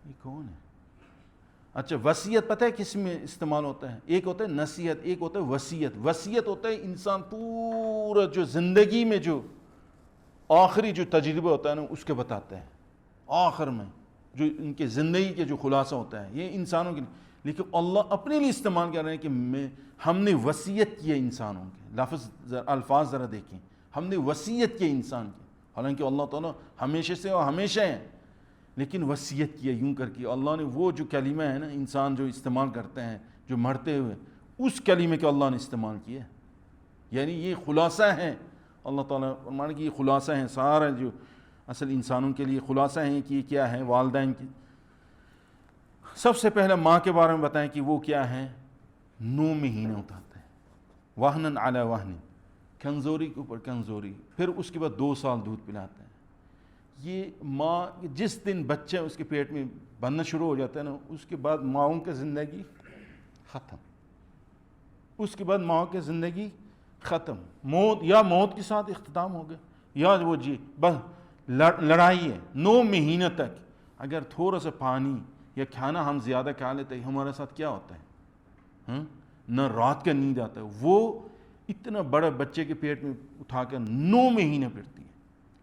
یہ کون ہے؟ اچھا، وصیت پتہ ہے کس میں استعمال ہوتا ہے؟ ایک ہوتا ہے نصیحت، ایک ہوتا ہے وصیت۔ وصیت ہوتا ہے انسان پورا جو زندگی میں جو آخری جو تجربہ ہوتا ہے نا اس کے بتاتا ہے، آخر میں جو ان کے زندگی کے جو خلاصہ ہوتا ہے، یہ انسانوں کے لیے، لیکن اللہ اپنے لیے استعمال کر رہے ہیں کہ ہم نے وصیت کی ہے انسانوں کے، الفاظ ذرا دیکھیں، ہم نے وصیت کی انسان کی، حالانکہ اللہ تعالیٰ ہمیشہ سے اور ہمیشہ ہے، لیکن وصیت کی ہے یوں کر کے۔ اللہ نے وہ جو کلمہ ہے نا انسان جو استعمال کرتے ہیں جو مرتے ہوئے، اس کلمے کو اللہ نے استعمال کیا، یعنی یہ خلاصہ ہے۔ اللہ تعالیٰ فرمانے کہ یہ خلاصہ ہیں سارا جو اصل انسانوں کے لیے خلاصہ ہیں کہ یہ کیا ہے، والدین کی۔ سب سے پہلے ماں کے بارے میں بتائیں کہ وہ کیا ہے، 9 مہینے اٹھاتے ہیں، وہنن علی وہن، کمزوری کے اوپر کمزوری، پھر اس کے بعد 2 سال دودھ پلاتے ہیں۔ یہ ماں جس دن بچہ اس کے پیٹ میں بننا شروع ہو جاتا ہے نا، اس کے بعد ماؤں کی زندگی ختم، اس کے بعد ماؤں کی زندگی ختم، موت یا موت کے ساتھ اختتام ہو گیا، یا وہ جی بس لڑائی ہے 9 مہینے تک۔ اگر تھوڑا سا پانی یا کھانا ہم زیادہ کھا لیتے ہیں ہمارے ساتھ کیا ہوتا ہے، نہ رات کا نیند آتا ہے۔ وہ اتنا بڑا بچے کے پیٹ میں اٹھا کر 9 مہینے پھرتی ہے،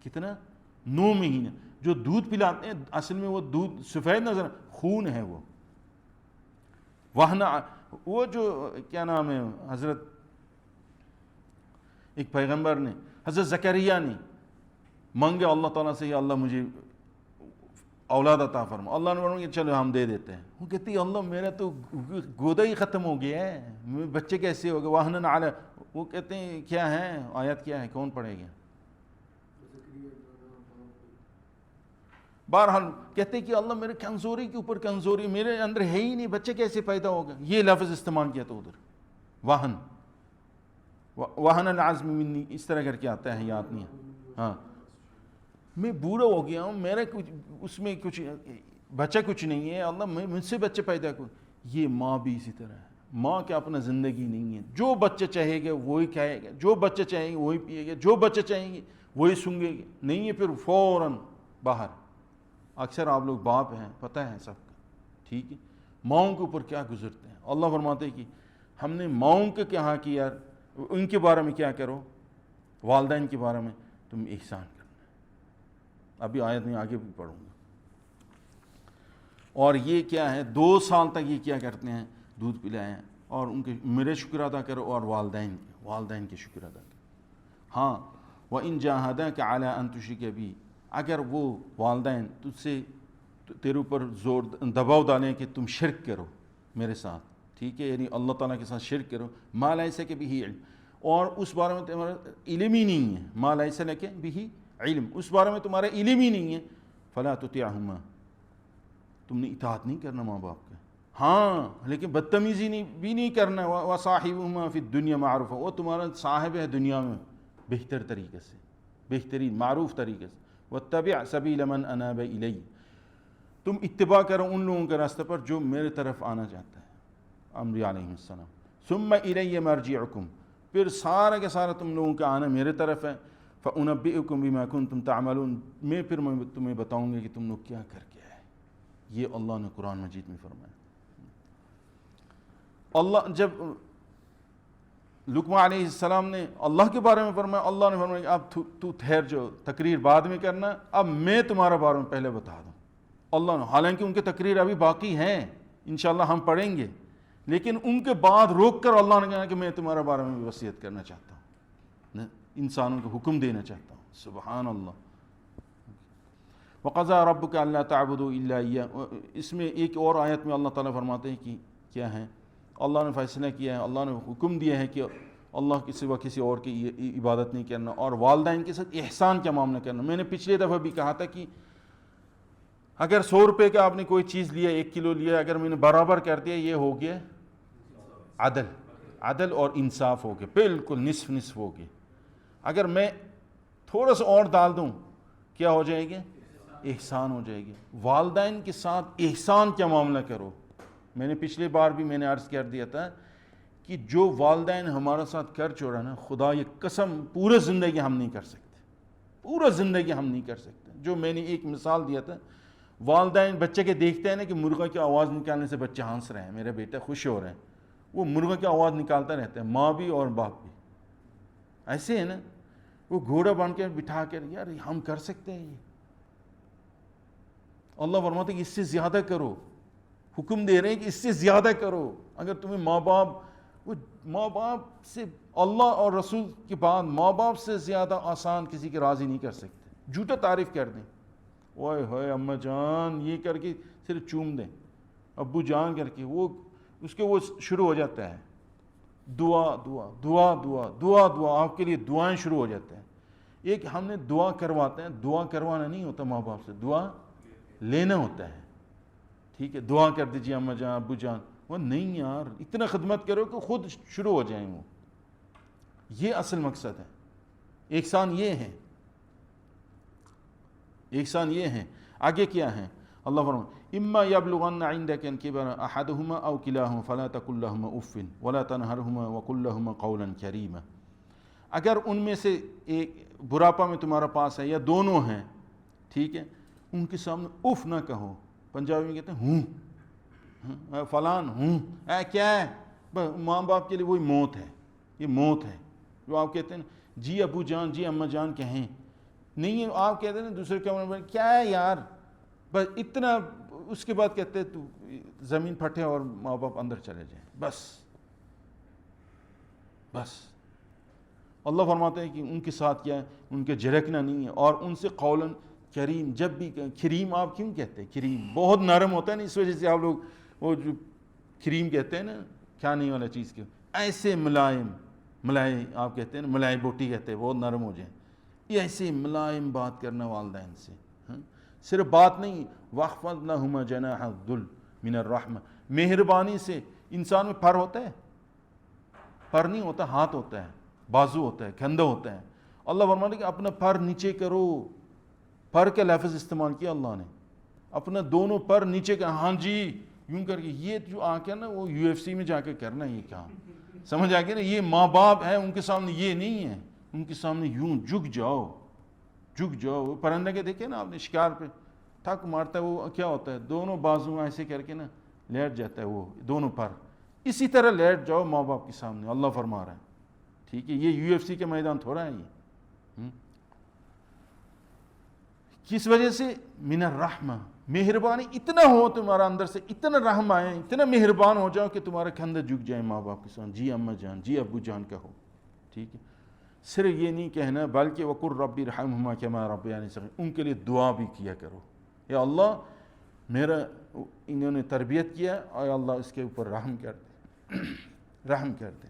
کتنا، 9 مہینے۔ جو دودھ پلاتے ہیں اصل میں وہ دودھ سفید نظر، خون ہے وہ وہنا۔ وہ جو کیا نام ہے، حضرت ایک پیغمبر نے، حضرت زکریا نے مانگے اللہ تعالیٰ سے، یا اللہ مجھے اولاد عطا فرما، اللہ نے فرمایا کہ چلو ہم دے دیتے ہیں۔ وہ کہتی ہے اللہ میرا تو گودا ہی ختم ہو گیا ہے، بچے کیسے ہو گئے، وہنن علی، وہ کہتے ہیں کیا ہے آیت، کیا ہے، کون پڑھے گا؟ بہرحال کہتے ہیں کہ اللہ میرے کمزوری کے اوپر کمزوری، میرے اندر ہے ہی نہیں، بچے کیسے پیدا ہوگا، یہ لفظ استعمال کیا تو ادھر وہن، وہن العظم منی، اس طرح کر کے آتا ہے، یاد نہیں ہے، ہاں میں بوڑھا ہو گیا ہوں، میرا کچھ اس میں کچھ بچہ کچھ نہیں ہے، اللہ مجھ سے بچے پیدا کر۔ یہ ماں بھی اسی طرح ہے، ماں کا اپنا زندگی نہیں ہے، جو بچہ چاہے گا وہی کھائے گا، جو بچہ چاہیں گے وہی پیے گا، جو بچہ چاہیں گے وہی سنگے گے، نہیں ہے پھر فوراً باہر۔ اکثر آپ لوگ باپ ہیں، پتہ ہے سب کا، ٹھیک ہے، ماؤں کے اوپر کیا گزرتے ہیں۔ اللہ فرماتے ہیں کہ ہم نے ماؤں کے کہاں کی یار، ان کے بارے میں کیا کرو، والدین کے بارے میں تم احسان کرنا ہے۔ ابھی آیت میں آگے بھی پڑھوں گا۔ اور یہ کیا ہے، 2 سال تک یہ کیا کرتے ہیں، دودھ پلائیں، اور ان کے میرے شکر ادا کرو اور والدین کے شکر ادا کرو۔ ہاں وَإِن جَاهَدَاكَ عَلَىٰ أَن تُشْرِكَ بِي، اگر وہ والدین تجھ سے تیرے اوپر زور دباؤ ڈالیں کہ تم شرک کرو میرے ساتھ، ٹھیک ہے، یعنی اللہ تعالیٰ کے ساتھ شرک کرو، مَا لَيْسَ لَكَ بِهِ علم، اور اس بارے میں تمہارا علم ہی نہیں ہے، مَا لَيْسَ لَكَ بِهِ علم، اس بارے میں تمہارا علم ہی نہیں ہے، فلا تطیعہما، تم نے اطاعت نہیں کرنا ماں باپ کا، ہاں لیکن بدتمیزی بھی نہیں کرنا، وصاحبہما فی الدنیا معروفا، وہ تمہارا صاحب ہے دنیا میں بہتر طریقے سے، بہترین معروف طریقے سے، واتبع سبیل من اناب الی، تم اتباع کرو ان لوگوں کے راستے پر جو میرے طرف آنا چاہتا ہے، انبیاء علیہ السلام، ثم الی مرجعکم، پھر سارا کے سارا تم لوگوں کا آنا میرے طرف ہے، فانبئکم بما کنتم تعملون، میں پھر تمہیں بتاؤں گا کہ تم لوگ کیا کر کے آئے، یہ اللہ نے قرآن مجید میں فرمایا۔ اللہ جب لقمان علیہ السلام نے اللہ کے بارے میں فرمایا، اللہ نے فرمایا اب تو ٹھہر جو، تقریر بعد میں کرنا، اب میں تمہارا بارے میں پہلے بتا دوں۔ اللہ نے، حالانکہ ان کی تقریر ابھی باقی ہیں، انشاءاللہ ہم پڑھیں گے، لیکن ان کے بعد روک کر اللہ نے کہا کہ میں تمہارے بارے میں بھی وصیت کرنا چاہتا ہوں، انسانوں کو حکم دینا چاہتا ہوں۔ سبحان اللہ۔ وَقَضَىٰ رَبُّكَ أَلَّا تَعْبُدُوا إِلَّا إِيَّاهُ، اس میں ایک اور آیت میں اللہ تعالیٰ فرماتے ہیں کہ کیا ہے، اللہ نے فیصلہ کیا ہے، اللہ نے حکم دیا ہے کہ اللہ کے سوا کسی اور کی عبادت نہیں کرنا، اور والدین کے ساتھ احسان کا معاملہ کرنا۔ میں نے پچھلے دفعہ بھی کہا تھا کہ اگر 100 روپے کا آپ نے کوئی چیز لیا، 1 کلو لیا، اگر میں نے برابر کر دیا، یہ ہو گیا عدل اور انصاف ہو گیا، بالکل نصف نصف ہو گیا۔ اگر میں تھوڑا سا اور ڈال دوں، کیا ہو جائے گا؟ احسان ہو جائے گی۔ والدین کے ساتھ احسان کیا معاملہ کرو۔ میں نے پچھلی بار بھی میں نے عرض کر دیا تھا کہ جو والدین ہمارے ساتھ کر چھوڑا نا، خدا یہ قسم پورا زندگی ہم نہیں کر سکتے، پورا زندگی ہم نہیں کر سکتے۔ جو میں نے ایک مثال دیا تھا، والدین بچے کے دیکھتے ہیں نا کہ مرغا کی آواز نکالنے سے بچے ہنس رہے ہیں، میرے بیٹے خوش ہو رہے ہیں، وہ مرغا کی آواز نکالتا رہتا ہے، ماں بھی اور باپ بھی ایسے ہے نا۔ وہ گھوڑا بن کے بٹھا کر، یار ہم کر سکتے ہیں یہ؟ اللہ فرماتے ہیں کہ اس سے زیادہ کرو، حکم دے رہے ہیں کہ اس سے زیادہ کرو۔ اگر تمہیں ماں باپ سے، اللہ اور رسول کے بعد ماں باپ سے زیادہ آسان کسی کی راضی نہیں کر سکتے، جھوٹا تعریف کر دیں، اوئے ہوئے اماں جان یہ کر کے صرف چوم دیں، ابو جان کر کے، وہ اس کے وہ شروع ہو جاتا ہے دعا دعا دعا دعا دعا دعا، آپ کے لیے دعائیں شروع ہو جاتے ہیں۔ ایک ہم نے دعا کرواتے ہیں، دعا کروانا نہیں ہوتا ماں باپ سے، دعا لینا ہوتا ہے، ٹھیک ہے؟ دعا کر دیجیے اماں جان ابو جان، وہ نہیں یار، اتنا خدمت کرو کہ خود شروع ہو جائیں وہ، یہ اصل مقصد ہے۔ احسان یہ ہے، احسان یہ ہے۔ آگے کیا ہے؟ اللہ فرماتا ہے اما یبلغن عندک الکبر احدہما او کلاہما فلا تقل لہما اف ولا تنہرہما وقل لہما قولا کریما، اگر ان میں سے ایک بڑھاپا میں تمہارا پاس ہے یا دونوں ہیں، ٹھیک ہے، ان کے سامنے اف نہ کہو، پنجابی میں کہتے ہیں ہوں، فلان ہوں، اے کیا ہے، ماں باپ کے لیے وہی موت ہے، یہ موت ہے جو آپ کہتے ہیں جی ابو جان جی اماں جان کہیں، نہیں آپ کہتے ہیں دوسرے کمرے میں کیا ہے یار، بس اتنا، اس کے بعد کہتے ہیں تو زمین پھٹے اور ماں باپ اندر چلے جائیں، بس اللہ فرماتے ہیں کہ ان کے ساتھ کیا ہے، ان کے جھڑکنا نہیں ہے، اور ان سے قولاً کریم، جب بھی کریم آپ کیوں کہتے ہیں؟ کریم بہت نرم ہوتا ہے نا، اس وجہ سے آپ لوگ وہ جو کریم کہتے ہیں نا کھانے والا چیز کے، ایسے ملائم آپ کہتے ہیں نا، ملائی بوٹی کہتے ہیں، بہت نرم ہو جائیں، یہ ایسے ملائم بات کرنا والدین سے، صرف بات نہیں، وَاخْفَضْ لَهُمَا جَنَاحَ الذُّلِّ مِنَ الرَّحْمَةِ، مہربانی سے، انسان میں پر ہوتا ہے، پر نہیں ہوتا، ہاتھ ہوتا ہے، بازو ہوتا ہے، کندھا ہوتا ہے، اللہ فرماتے ہیں کہ اپنا پر نیچے کرو، پر کا لفظ استعمال کیا اللہ نے، اپنا دونوں پر نیچے کا، ہاں جی یوں کر کے، یہ جو آ کے نا وہ UFC میں جا کے کرنا، یہ کام سمجھ آ گیا نا، یہ ماں باپ ہے ان کے سامنے یہ نہیں ہے، ان کے سامنے یوں جھک جاؤ، وہ پرندے کے دیکھے نا آپ نے، شکار پہ تھک مارتا ہے، وہ کیا ہوتا ہے، دونوں بازو ایسے کر کے نا لیٹ جاتا ہے وہ دونوں پر، اسی طرح لیٹ جاؤ ماں باپ کے سامنے، اللہ فرما رہا ہے، ٹھیک ہے؟ یہ UFC کے میدان تھوڑا ہے یہ، کس وجہ سے؟ من الرحمہ، مہربانی، اتنا ہو تمہارا اندر سے، اتنا رحم آئے، اتنا مہربان ہو جاؤ کہ تمہارا کندھا جھک جائے ماں باپ کے سامنے، جی اماں جان جی ابو جان کہو، ٹھیک ہے؟ صرف یہ نہیں کہنا، بلکہ وَقُلْ رَبِّ ارْحَمْهُمَا كَمَا رَبَّيَانِي صَغِيرًا، ان کے لیے دعا بھی کیا کرو، یا اللہ میرا انہوں نے تربیت کیا، اور اللہ اس کے اوپر رحم کر دے،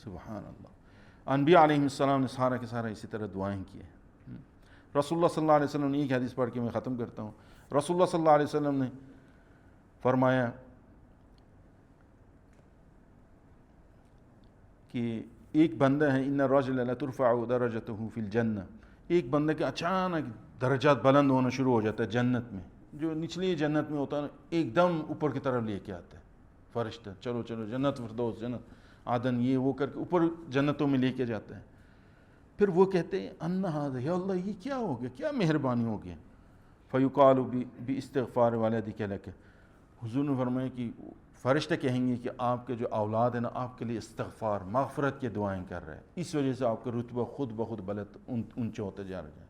سبحان اللہ۔ انبیاء علیہ السلام نے سارا کے سارا اسی طرح دعائیں کی ہیں۔ رسول اللہ صلی اللہ علیہ وسلم نے ایک حدیث پڑھ کے میں ختم کرتا ہوں، رسول اللہ صلی اللہ علیہ وسلم نے فرمایا کہ ایک بندہ ہے، ان الرجل لا ترفع درجته فی الجنہ، ایک بندہ کے اچانک درجات بلند ہونا شروع ہو جاتا ہے جنت میں، جو نچلی جنت میں ہوتا ہے ایک دم اوپر کی طرف لے کے آتا ہے فرشتہ، چلو چلو جنت فردوس، جنت عدن، یہ وہ کر کے اوپر جنتوں میں لے کے جاتا ہے. پھر وہ کہتے ہیں ان ھذا، یا اللہ یہ کیا ہو گیا، کیا مہربانی ہو گیا. فیقال باستغفار والدک لک، حضور نے فرمایا کہ فرشتے کہیں گے کہ آپ کے جو اولاد ہیں نا آپ کے لیے استغفار مغفرت کی دعائیں کر رہے ہیں، اس وجہ سے آپ کا رتبہ خود بخود بلند اونچے ہوتے جا رہے ہیں.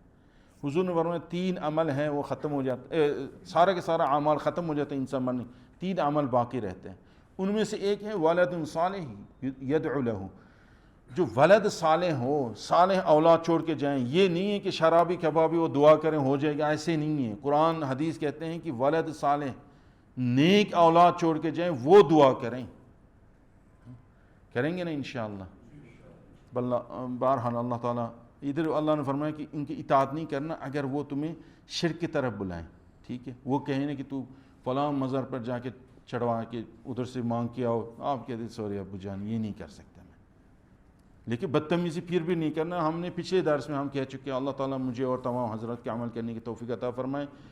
حضور نے فرمایا 3 عمل ہیں وہ ختم ہو جاتے، سارا کے سارا اعمال ختم ہو جاتے ہیں انسان مرنے، 3 عمل باقی رہتے ہیں. ان میں سے ایک ہے ولد صالح یدعو لہ، جو ولد صالح ہو، صالح اولاد چھوڑ کے جائیں. یہ نہیں ہے کہ شرابی کبابی وہ دعا کریں ہو جائے گا، ایسے نہیں ہے. قرآن حدیث کہتے ہیں کہ ولد صالح، نیک اولاد چھوڑ کے جائیں وہ دعا کریں گے نا انشاءاللہ. بہرحال اللہ تعالیٰ ادھر اللہ نے فرمایا کہ ان کی اطاعت نہیں کرنا اگر وہ تمہیں شرک کی طرف بلائیں. ٹھیک ہے، وہ کہیں نا کہ تو فلاں مزار پر جا کے چڑھوا کے ادھر سے مانگ کے آؤ، آپ کہتے سوری ابو جان یہ نہیں کر سکتا میں. لیکن بدتمیزی پھر بھی نہیں کرنا. ہم نے پچھلے درس میں ہم کہہ چکے ہیں، اللہ تعالیٰ مجھے اور تمام حضرات کے عمل کرنے کی توفیق عطا فرمائے.